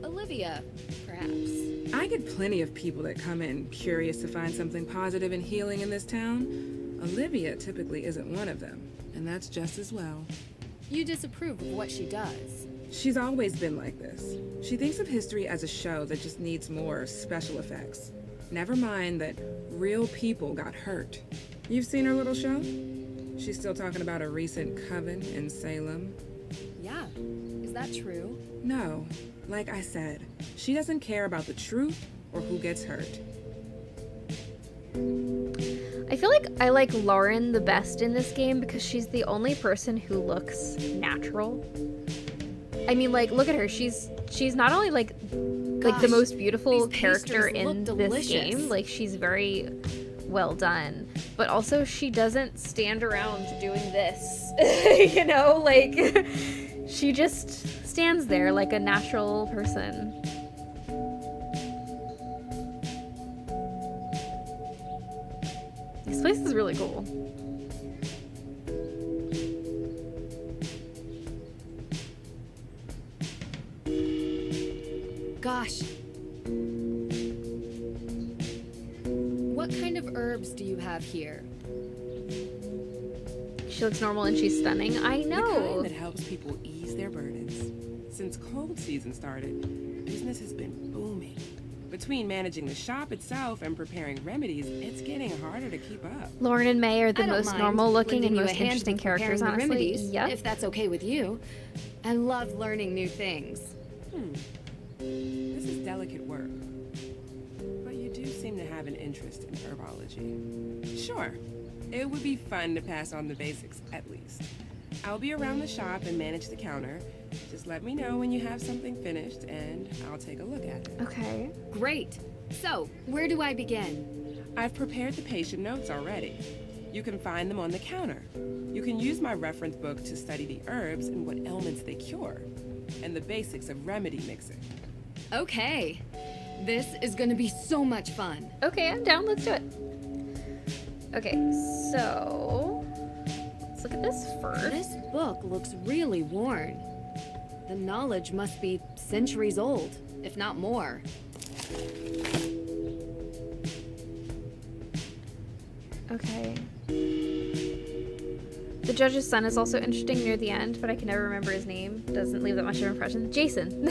Olivia, perhaps. I get plenty of people that come in curious to find something positive and healing in this town. Olivia typically isn't one of them, and that's just as well. You disapprove of what she does. She's always been like this. She thinks of history as a show that just needs more special effects. Never mind that real people got hurt. You've seen her little show? She's still talking about a recent coven in Salem. Is that true? No. Like I said, she doesn't care about the truth or who gets hurt. I feel like I like Lauren the best in this game because she's the only person who looks natural. I mean, like, look at her. She's not only like the most beautiful these character pastries look in this delicious. game, like she's very well done, but also she doesn't stand around doing this. You know, like she just stands there like a natural person. This place is really cool. Gosh. What kind of herbs do you have here? She looks normal and she's stunning. I The know. kind that helps people ease their burdens. Since cold season started, business has been booming. Between managing the shop itself and preparing remedies, it's getting harder to keep up. Lauren and May are the I don't most mind normal looking lending and you a most hand interesting with characters, preparing the honestly. remedies, Yep. if that's okay with you. I love learning new things. This is delicate work. But you do seem to have an interest in herbology. Sure, it would be fun to pass on the basics, at least. I'll be around the shop and manage the counter. Just let me know when you have something finished, and I'll take a look at it. Okay. Great. So, where do I begin? I've prepared the patient notes already. You can find them on the counter. You can use my reference book to study the herbs and what ailments they cure, and the basics of remedy mixing. Okay. This is gonna be so much fun. Okay, I'm down. Let's do it. Okay, so let's look at this first. This book looks really worn. The knowledge must be centuries old, if not more. Okay. The judge's son is also interesting near the end, but I can never remember his name. Doesn't leave that much of an impression. Jason.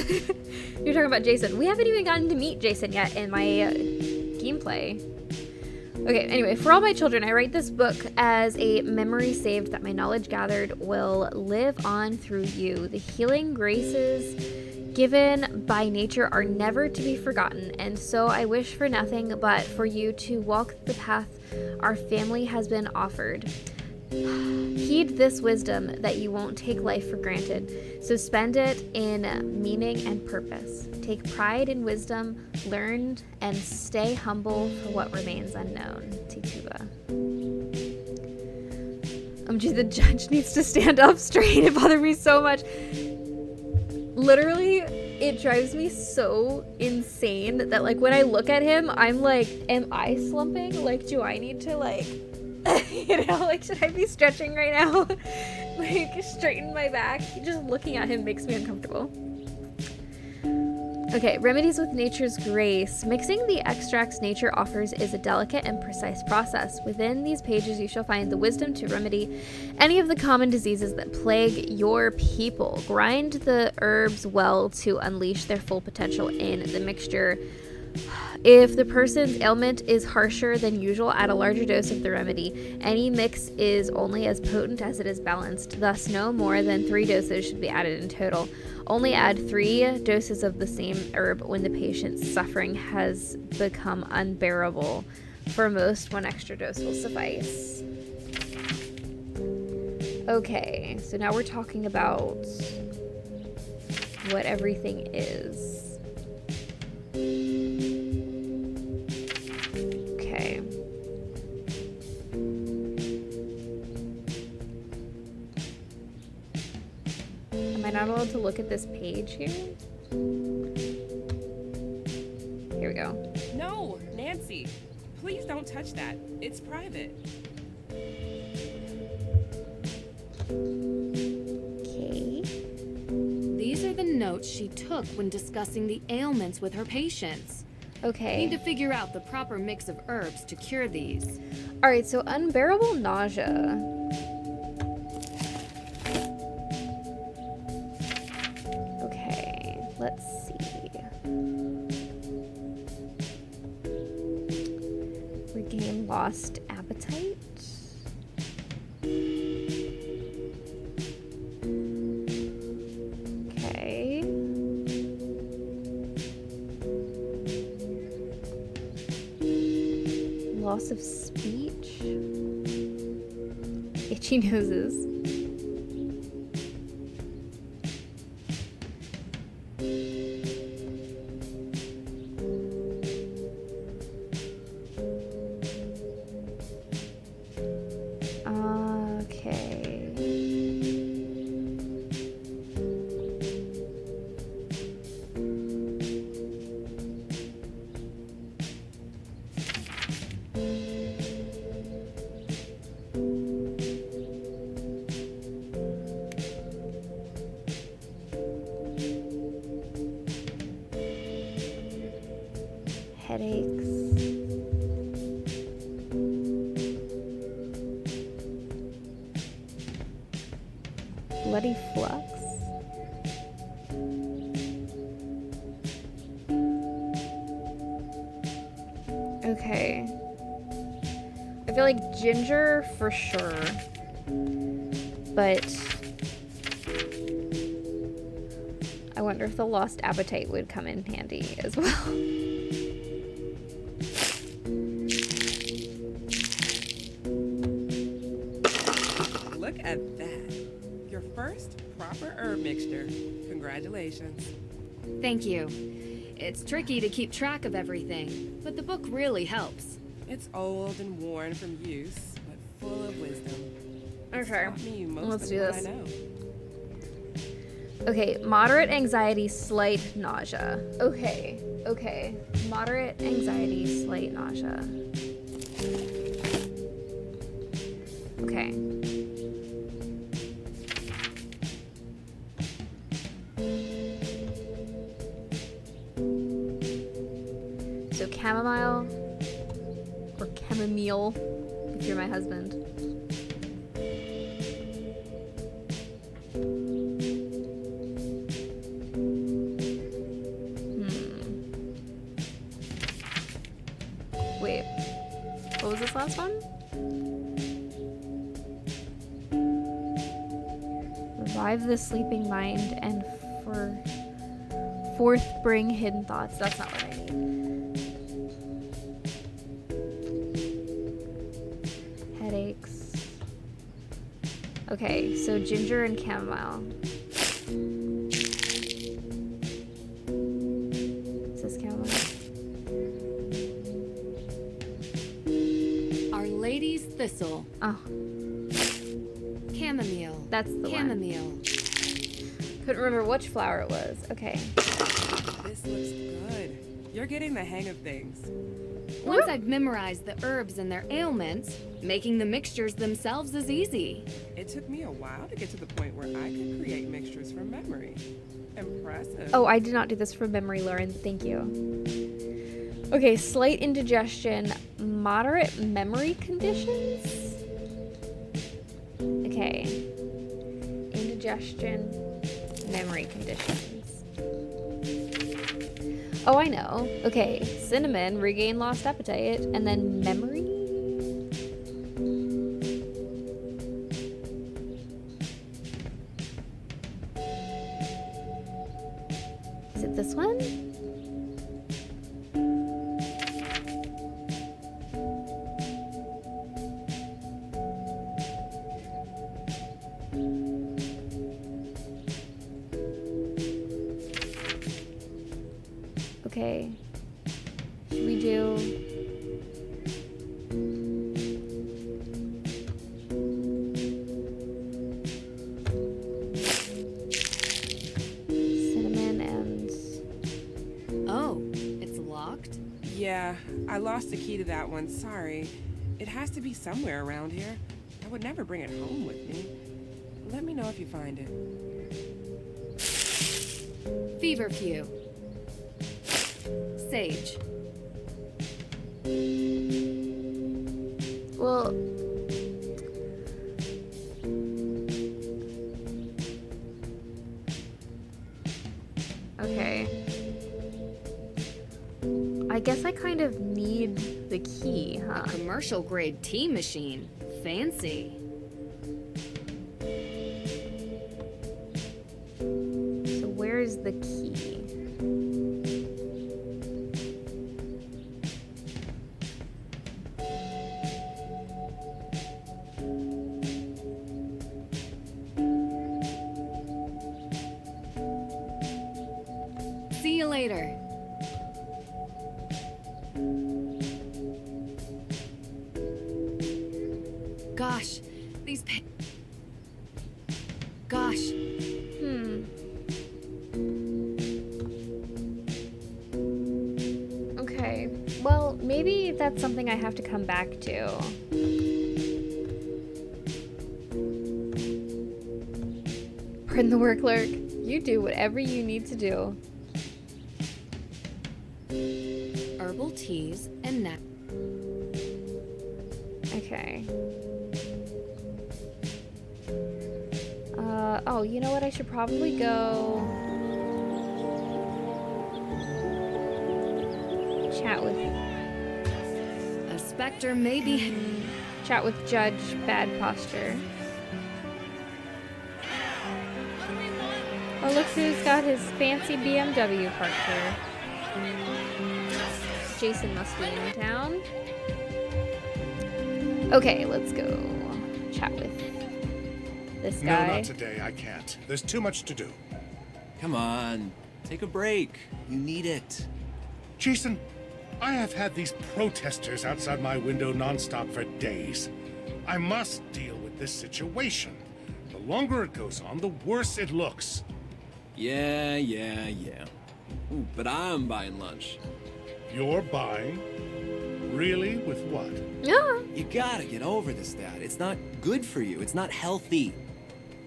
You're talking about Jason. We haven't even gotten to meet Jason yet in my gameplay. Okay, anyway, for all my children, I write this book as a memory saved that my knowledge gathered will live on through you. The healing graces given by nature are never to be forgotten, and so I wish for nothing but for you to walk the path our family has been offered. Heed this wisdom that you won't take life for granted, so spend it in meaning and purpose. Take pride in wisdom learned and stay humble for what remains unknown. Tituba. Gee, the judge needs to stand up straight. It bothered me so much. Literally, it drives me so insane that, like, when I look at him, I'm like, am I slumping? Like, do I need to, like, you know, like, should I be stretching right now? Like, straighten my back. Just looking at him makes me uncomfortable. Okay, remedies with nature's grace. Mixing the extracts nature offers is a delicate and precise process. Within these pages, you shall find the wisdom to remedy any of the common diseases that plague your people. Grind the herbs well to unleash their full potential in the mixture. If the person's ailment is harsher than usual, add a larger dose of the remedy. Any mix is only as potent as it is balanced, thus no more than 3 doses should be added in total. Only add 3 doses of the same herb when the patient's suffering has become unbearable. For most, 1 extra dose will suffice. Okay, so now we're talking about what everything is. Okay. Am I not allowed to look at this page here? Here we go. No, Nancy, please don't touch that. It's private. Okay. These are the notes she took when discussing the ailments with her patients. Okay. Need to figure out the proper mix of herbs to cure these. Alright, so unbearable nausea. Okay, let's see. Regain lost appetite. Loss of speech. Itchy noses. Okay. Headaches. Bloody flux. Okay. I feel like ginger for sure. But I wonder if the lost appetite would come in handy as well. Look at that. Your first proper herb mixture. Congratulations. Thank you. It's tricky to keep track of everything, but the book really helps. It's old and worn from use, but full of wisdom. It's Okay, taught me most let's of do what this. I know. Okay, moderate anxiety, slight nausea. Okay, okay. Moderate anxiety, slight nausea. Okay. So chamomile or chamomile if you're my husband. Wait, what was this last one? Revive the sleeping mind and forth bring hidden thoughts. That's not what I need. Headaches. Okay, so ginger and chamomile. Is this chamomile? Our Lady's Thistle. Oh, Chamomile. that's the one. Chamomile. Couldn't remember which flower it was. Okay. This looks good. You're getting the hang of things. Once I've memorized the herbs and their ailments, making the mixtures themselves is easy. It took me a while to get to the point where I could create mixtures from memory. Impressive. Oh, I did not do this from memory, Lauren. Thank you. Okay, slight indigestion, moderate memory conditions. Okay. Indigestion, memory conditions. Oh, I know. Okay, cinnamon, regain lost appetite, and then memory? Is it this one? Okay. Should we do... cinnamon and... Oh, it's locked? Yeah, I lost the key to that one. Sorry. It has to be somewhere around here. I would never bring it home with me. Let me know if you find it. Feverfew. Sage. Well... Okay. I guess I kind of need the key, huh? Commercial grade tea machine. Fancy. So where's the key? later. Gosh, these Gosh. Okay. Well, maybe that's something I have to come back to. Pardon the word, clerk. You do whatever you need to do. Herbal teas and neck. Okay. Oh, you know what? I should probably go chat with A specter maybe. chat with Judge Bad Posture. Oh, look who's got his fancy BMW parked here. Jason must be in town. Okay, let's go chat with this guy. No, not today. I can't. There's too much to do. Come on, take a break. You need it. Jason, I have had these protesters outside my window nonstop for days. I must deal with this situation. The longer it goes on, the worse it looks. Yeah. Ooh, but I'm buying lunch. You're buying? Really? With what? Yeah. You gotta get over this, Dad. It's not good for you. It's not healthy.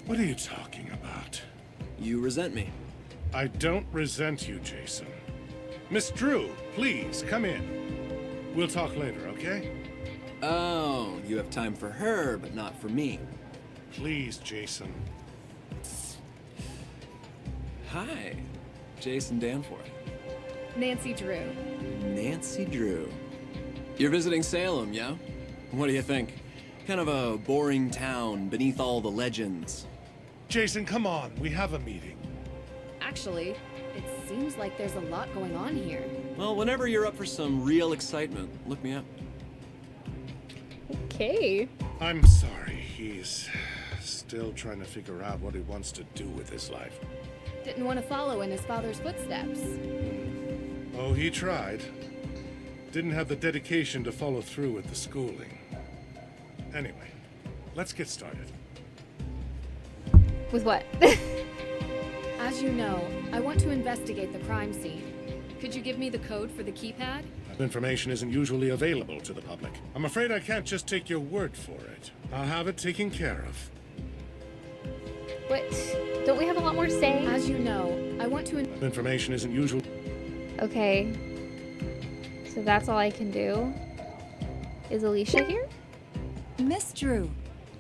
What are you talking about? You resent me. I don't resent you, Jason. Miss Drew, please, come in. We'll talk later, okay? Oh, you have time for her, but not for me. Please, Jason. Hi, Jason Danforth. Nancy Drew. Nancy Drew. You're visiting Salem, yeah? What do you think? Kind of a boring town beneath all the legends. Jason, come on. We have a meeting. Actually, it seems like there's a lot going on here. Well, whenever you're up for some real excitement, look me up. Okay. I'm sorry. He's still trying to figure out what he wants to do with his life. Didn't want to follow in his father's footsteps. Oh, he tried. Didn't have the dedication to follow through with the schooling. Anyway, let's get started. With what? As you know, I want to investigate the crime scene. Could you give me the code for the keypad? Information isn't usually available to the public. I'm afraid I can't just take your word for it. I'll have it taken care of. What? Don't we have a lot more to say? As you know, I want to... Information isn't usual. Okay. So that's all I can do? Is Alicia here? Miss Drew,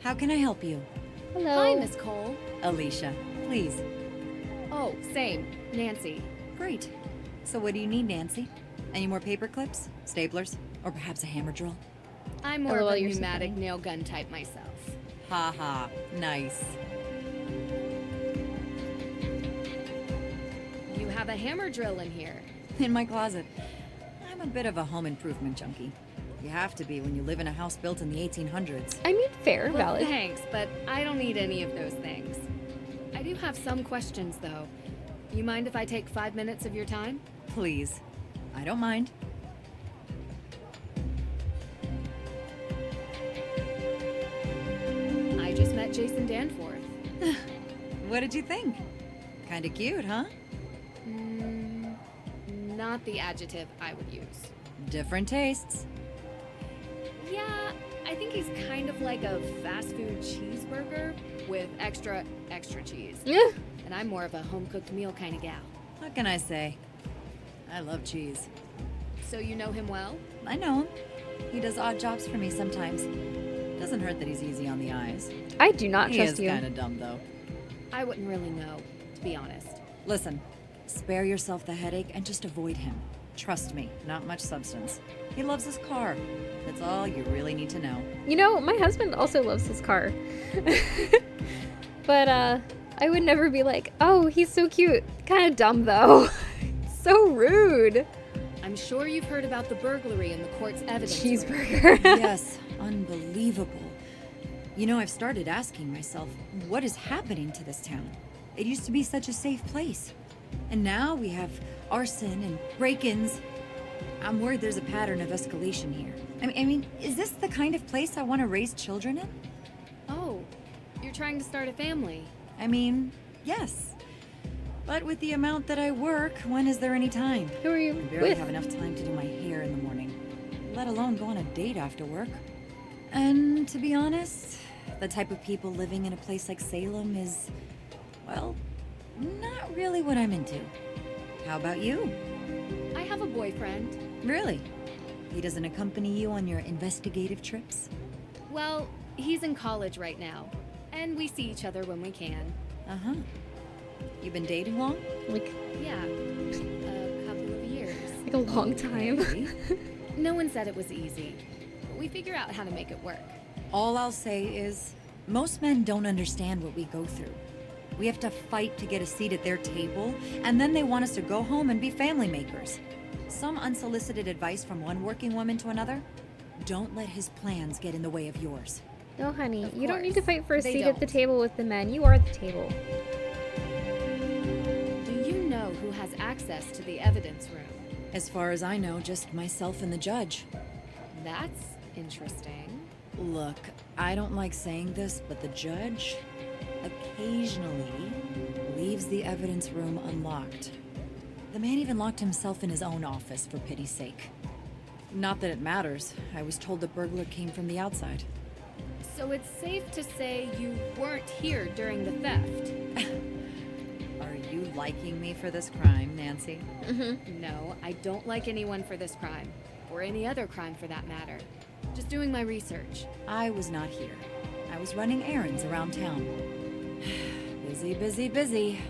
how can I help you? Hello. Hi, Miss Cole. Alicia, please. Oh, same. Nancy. Great. So what do you need, Nancy? Any more paper clips, staplers, or perhaps a hammer drill? I'm more LOL, of a you're so pneumatic funny. nail gun type myself. Ha ha, nice. You have a hammer drill in here. In my closet. I'm a bit of a home improvement junkie. You have to be when you live in a house built in the 1800s. I mean, fair, Well, valid. thanks, but I don't need any of those things. I do have some questions, though. You mind if I take 5 minutes of your time? Please. I don't mind. I just met Jason Danforth. What did you think? Kinda cute, huh? Not the adjective I would use. Different tastes. Yeah, I think he's kind of like a fast food cheeseburger with extra cheese. Yeah. And I'm more of a home-cooked meal kind of gal. What can I say? I love cheese. So you know him well? I know him. He does odd jobs for me sometimes. Doesn't hurt that he's easy on the eyes. I do not He trust is you. kind of dumb, though. I wouldn't really know, to be honest. Listen, spare yourself the headache and just avoid him. Trust me, not much substance. He loves his car. That's all you really need to know. You know, my husband also loves his car. But, I would never be like, oh, he's so cute. Kind of dumb, though. So rude. I'm sure you've heard about the burglary in the court's evidence room. Cheeseburger. Yes, unbelievable. You know, I've started asking myself, what is happening to this town? It used to be such a safe place. And now we have arson and break-ins. I'm worried there's a pattern of escalation here. I mean, is this the kind of place I want to raise children in? Oh, you're trying to start a family. I mean, yes. But with the amount that I work, when is there any time? Who are you I barely with? have enough time to do my hair in the morning, let alone go on a date after work. And to be honest, the type of people living in a place like Salem is, well, not really what I'm into. How about you? I have a boyfriend. Really? He doesn't accompany you on your investigative trips? Well, he's in college right now, and we see each other when we can. Uh-huh. You been dating long? Like, Yeah, a couple of years. like a long time. Okay. No one said it was easy, but we figure out how to make it work. All I'll say is, most men don't understand what we go through. We have to fight to get a seat at their table, and then they want us to go home and be family makers. Some unsolicited advice from one working woman to another? Don't let his plans get in the way of yours. No, honey, Of you don't need to course. fight for a They seat at the don't. table with the men. You are the table. Do you know who has access to the evidence room? As far as I know, just myself and the judge. That's interesting. Look, I don't like saying this, but the judge occasionally leaves the evidence room unlocked. The man even locked himself in his own office, for pity's sake. Not that it matters. I was told the burglar came from the outside. So it's safe to say you weren't here during the theft? Are you liking me for this crime, Nancy? No, I don't like anyone for this crime. Or any other crime for that matter. Just doing my research. I was not here. I was running errands around town. Busy, busy, busy.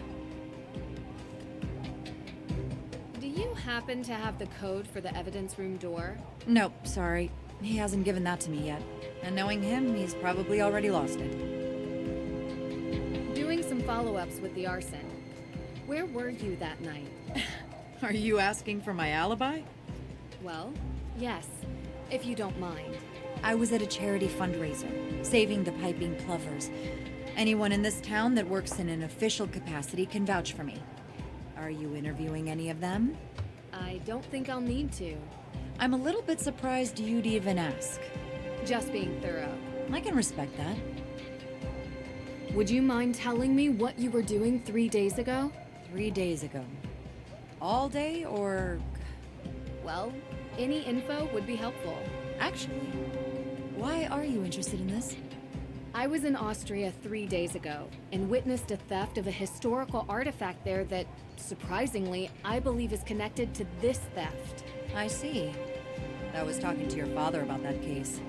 Do you happen to have the code for the evidence room door? Nope, sorry. He hasn't given that to me yet. And knowing him, he's probably already lost it. Doing some follow-ups with the arson. Where were you that night? Are you asking for my alibi? Well, yes, if you don't mind. I was at a charity fundraiser, saving the piping plovers. Anyone in this town that works in an official capacity can vouch for me. Are you interviewing any of them? I don't think I'll need to. I'm a little bit surprised you'd even ask. Just being thorough. I can respect that. Would you mind telling me what you were doing 3 days ago? 3 days ago. All day or... Well, any info would be helpful. Actually, why are you interested in this? I was in Austria 3 days ago and witnessed a theft of a historical artifact there that, surprisingly, I believe is connected to this theft. I see. I was talking to your father about that case.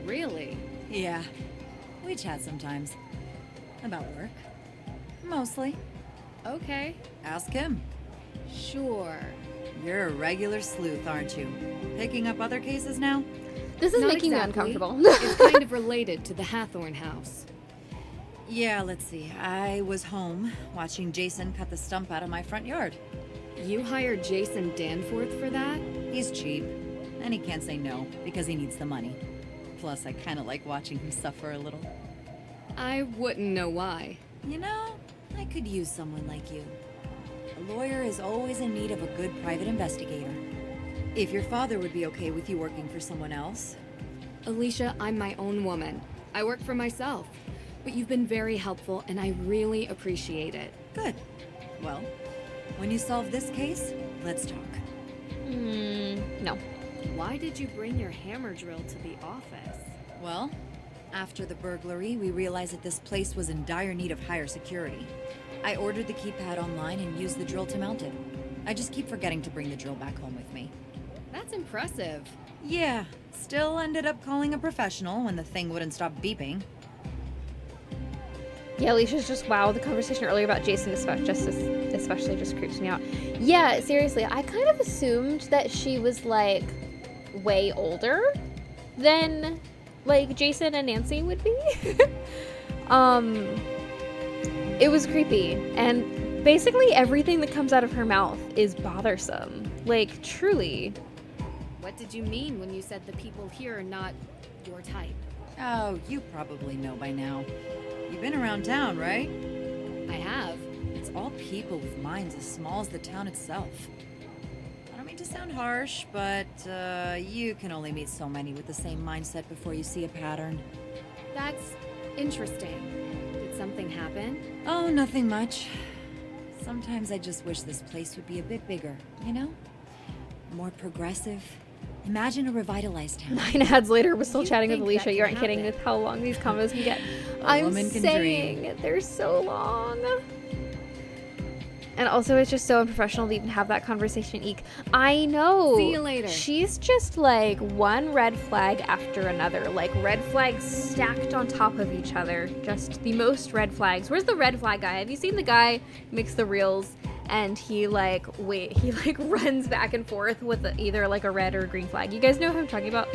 Really? Yeah. We chat sometimes. About work. Mostly. Okay. Ask him. Sure. You're a regular sleuth, aren't you? Picking up other cases now? This is Not making exactly. me uncomfortable. It's kind of related to the Hathorn house. Yeah, let's see. I was home watching Jason cut the stump out of my front yard. You hired Jason Danforth for that? He's cheap, and he can't say no because he needs the money. Plus, I kind of like watching him suffer a little. I wouldn't know why. You know, I could use someone like you. A lawyer is always in need of a good private investigator. If your father would be okay with you working for someone else. Alicia, I'm my own woman. I work for myself. But you've been very helpful, and I really appreciate it. Good. Well, when you solve this case, let's talk. No. Why did you bring your hammer drill to the office? Well, after the burglary, we realized that this place was in dire need of higher security. I ordered the keypad online and used the drill to mount it. I just keep forgetting to bring the drill back home with me. That's impressive. Yeah, still ended up calling a professional when the thing wouldn't stop beeping. Yeah, Alicia's just, wow, the conversation earlier about Jason especially just creeps me out. Yeah, seriously, I kind of assumed that she was, like, way older than, like, Jason and Nancy would be. It was creepy, and basically everything that comes out of her mouth is bothersome. Like, truly. What did you mean when you said the people here are not your type? Oh, you probably know by now. You've been around town, right? I have. it's all people with minds as small as the town itself. I don't mean to sound harsh, but you can only meet so many with the same mindset before you see a pattern. That's interesting. Did something happen? Oh, nothing much. Sometimes I just wish this place would be a bit bigger, you know? More progressive. Imagine a revitalized town. 9 ads later, we're still You chatting with think Alicia. that You can aren't kidding happen? with how long these combos can get. A I'm woman can saying they're so long. And also, it's just so unprofessional to even have that conversation. Eek. I know. See you later. She's just like one red flag after another. Like red flags stacked on top of each other. Just the most red flags. Where's the red flag guy? Have you seen the guy who makes the reels? And he runs back and forth with either like a red or a green flag. You guys know who I'm talking about?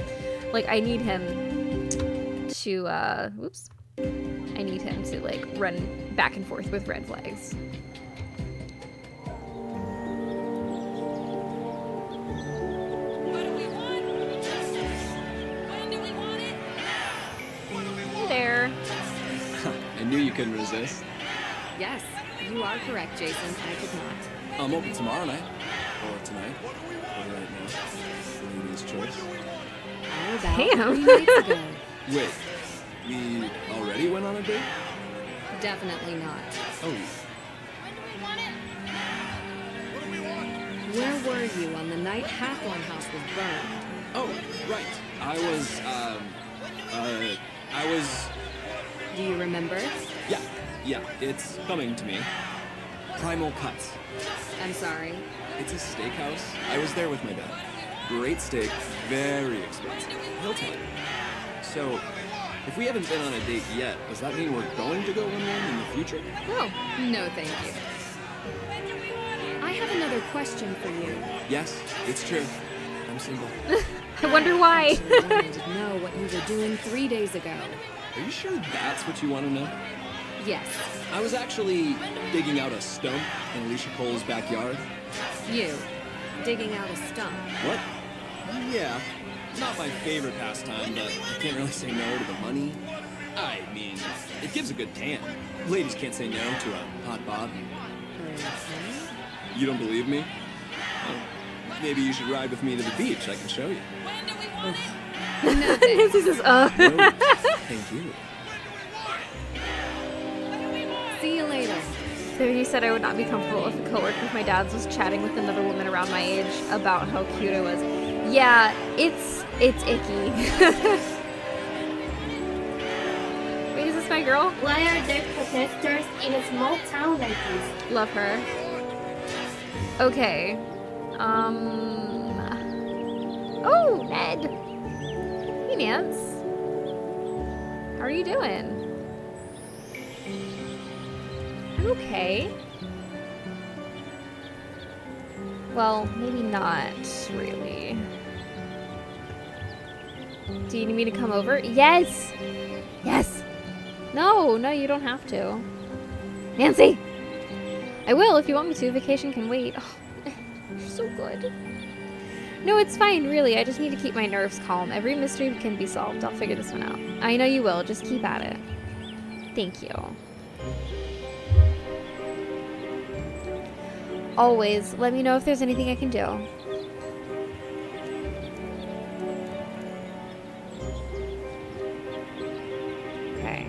Like I need him to I need him to like run back and forth with red flags. Hey there. I knew you couldn't resist. Yes, you are correct, Jason. I could not. I'm open tomorrow night. Or tonight. Or right now. Lady's choice. How about Damn. 3 nights ago? Wait, we already went on a date? Definitely not. Oh, Where were you on the night Hathorn House was burned? oh, right. I was, Do you remember? yeah, it's coming to me. Primal Cuts. I'm sorry. It's a steakhouse. I was there with my dad. Great steak, very expensive. He'll tell you. So, if we haven't been on a date yet, does that mean we're going to go on one in the future? Oh, no thank you. I have another question for you. Yes, it's true. I'm single. I wonder why. I wanted to know what you were doing 3 days ago. Are you sure that's what you want to know? Yes, I was actually digging out a stump in Alicia Cole's backyard. you. Digging out a stump. What? Yeah. Not my favorite pastime, but I can't really say no to the money. I mean, it gives a good tan. Ladies can't say no to a hot bob. You don't believe me? Well, maybe you should ride with me to the beach. I can show you. No thanks. This is No, thank you. See you later. So he said I would not be comfortable if a coworker of my dad's was chatting with another woman around my age about how cute I was. Yeah, it's icky. Wait, is this my girl? Why are there protesters in a small town like this? Love her. Okay. Oh, Ned. Hey, Nance. How are you doing? I'm okay. Well, maybe not really. Do you need me to come over? Yes! Yes! No, you don't have to. Nancy! I will if you want me to. Vacation can wait. Oh, you're so good. No, it's fine, really. I just need to keep my nerves calm. Every mystery can be solved. I'll figure this one out. I know you will. Just keep at it. Thank you. Always. Let me know if there's anything I can do. Okay.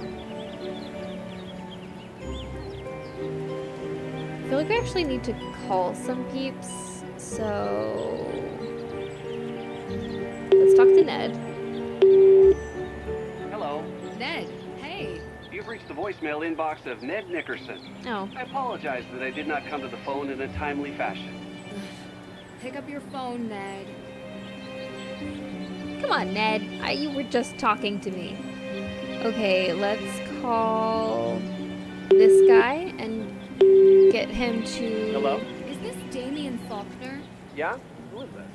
I feel like we actually need to call some peeps, so let's talk to Ned. Hello. Ned, hey. You've reached the voicemail inbox of Ned Nickerson. Oh. I apologize that I did not come to the phone in a timely fashion. Pick up your phone, Ned. Come on, Ned. You were just talking to me. Okay, let's call this guy and get him to... Hello? Is this Damien Faulkner? Yeah? Who is this?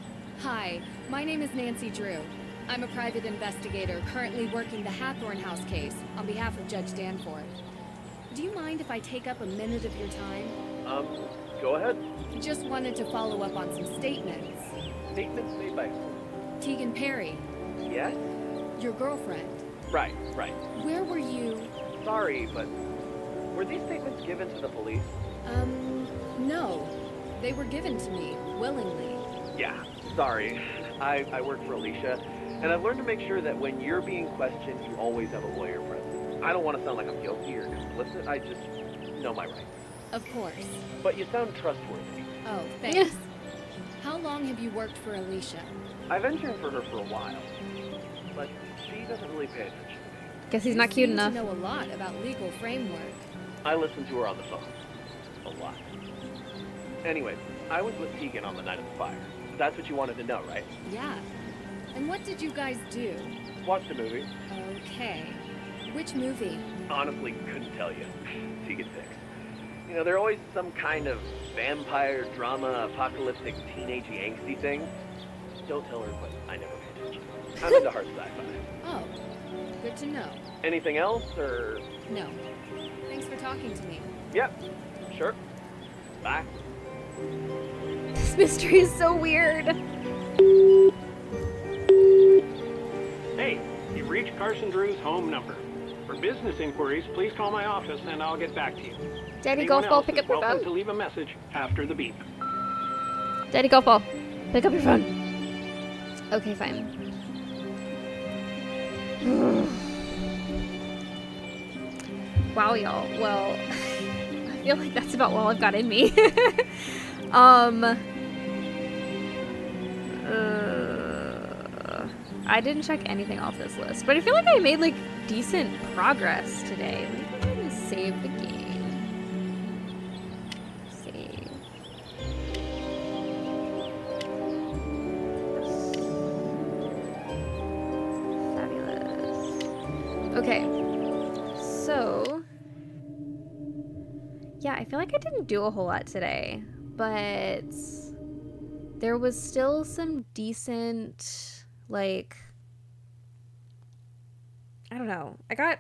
Hi, my name is Nancy Drew. I'm a private investigator currently working the Hathorn House case on behalf of Judge Danforth. Do you mind if I take up a minute of your time? Go ahead. Just wanted to follow up on some statements. Statements made by who? Tegan Perry, Yes? your girlfriend. Right. Where were you? Sorry, but were these statements given to the police? No. They were given to me, willingly. Yeah, sorry. I work for Alicia, and I've learned to make sure that when you're being questioned, you always have a lawyer present. I don't want to sound like I'm guilty or complicit, I just know my rights. Of course. But you sound trustworthy. Oh, thanks. How long have you worked for Alicia? I've interned for her for a while, but she doesn't really pay attention to me. Guess he's not cute You seem enough. to know a lot about legal framework. I listen to her on the phone. A lot. Anyway, I was with Tegan on the night of the fire. That's what you wanted to know, right? Yeah. And what did you guys do? Watched a movie. Okay. Which movie? Honestly, couldn't tell you. Tegan picks. You know, they're always some kind of vampire, drama, apocalyptic, teenage angsty thing. Don't tell her, but I never pay attention. I'm into hard sci-fi. Oh, good to know. Anything else, or...? No. Thanks for talking to me. Yep, sure. Bye. This mystery is so weird. Hey, you've reached Carson Drew's home number. For business inquiries, please call my office and I'll get back to you. Daddy Anyone Golf Ball, else pick is up your welcome phone. to leave a message after the beep. Daddy Golf Ball, pick up your phone. Okay, fine. Wow, y'all. Well, I feel like that's about all I've got in me. I didn't check anything off this list, but I feel like I made like decent progress today. Let me go ahead and save the game. Save. Fabulous. Okay. So, yeah, I feel like I didn't do a whole lot today, but there was still some decent, like, I don't know. I got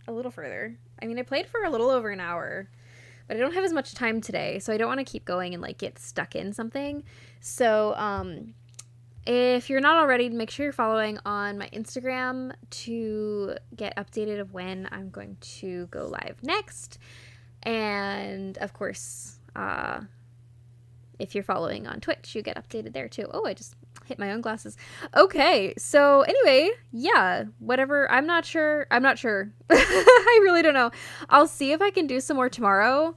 a little further. I mean, I played for a little over an hour, but I don't have as much time today, so I don't want to keep going and, like, get stuck in something. So, if you're not already, make sure you're following on my Instagram to get updated of when I'm going to go live next. And, of course, if you're following on Twitch, you get updated there, too. Oh, I just hit my own glasses. Okay, so anyway, yeah, whatever. I'm not sure. I really don't know. I'll see if I can do some more tomorrow.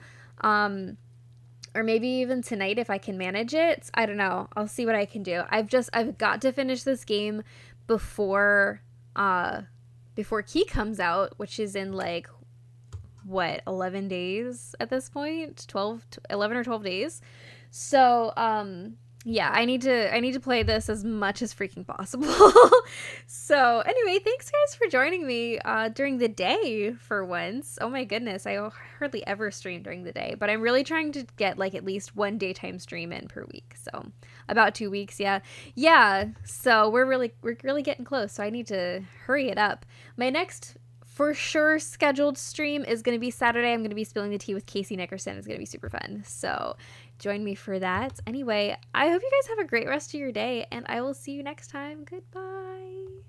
Or maybe even tonight if I can manage it. I don't know. I'll see what I can do. I've got to finish this game before Key comes out, which is in like what, 11 days at this point? 11 or 12 days. So, yeah, I need to play this as much as freaking possible. So anyway, thanks guys for joining me during the day for once. Oh my goodness, I hardly ever stream during the day, but I'm really trying to get like at least one daytime stream in per week. So about 2 weeks, yeah. So we're really getting close. So I need to hurry it up. My next for sure scheduled stream is going to be Saturday. I'm going to be spilling the tea with Casey Nickerson. It's going to be super fun. So join me for that. Anyway, I hope you guys have a great rest of your day, and I will see you next time. Goodbye.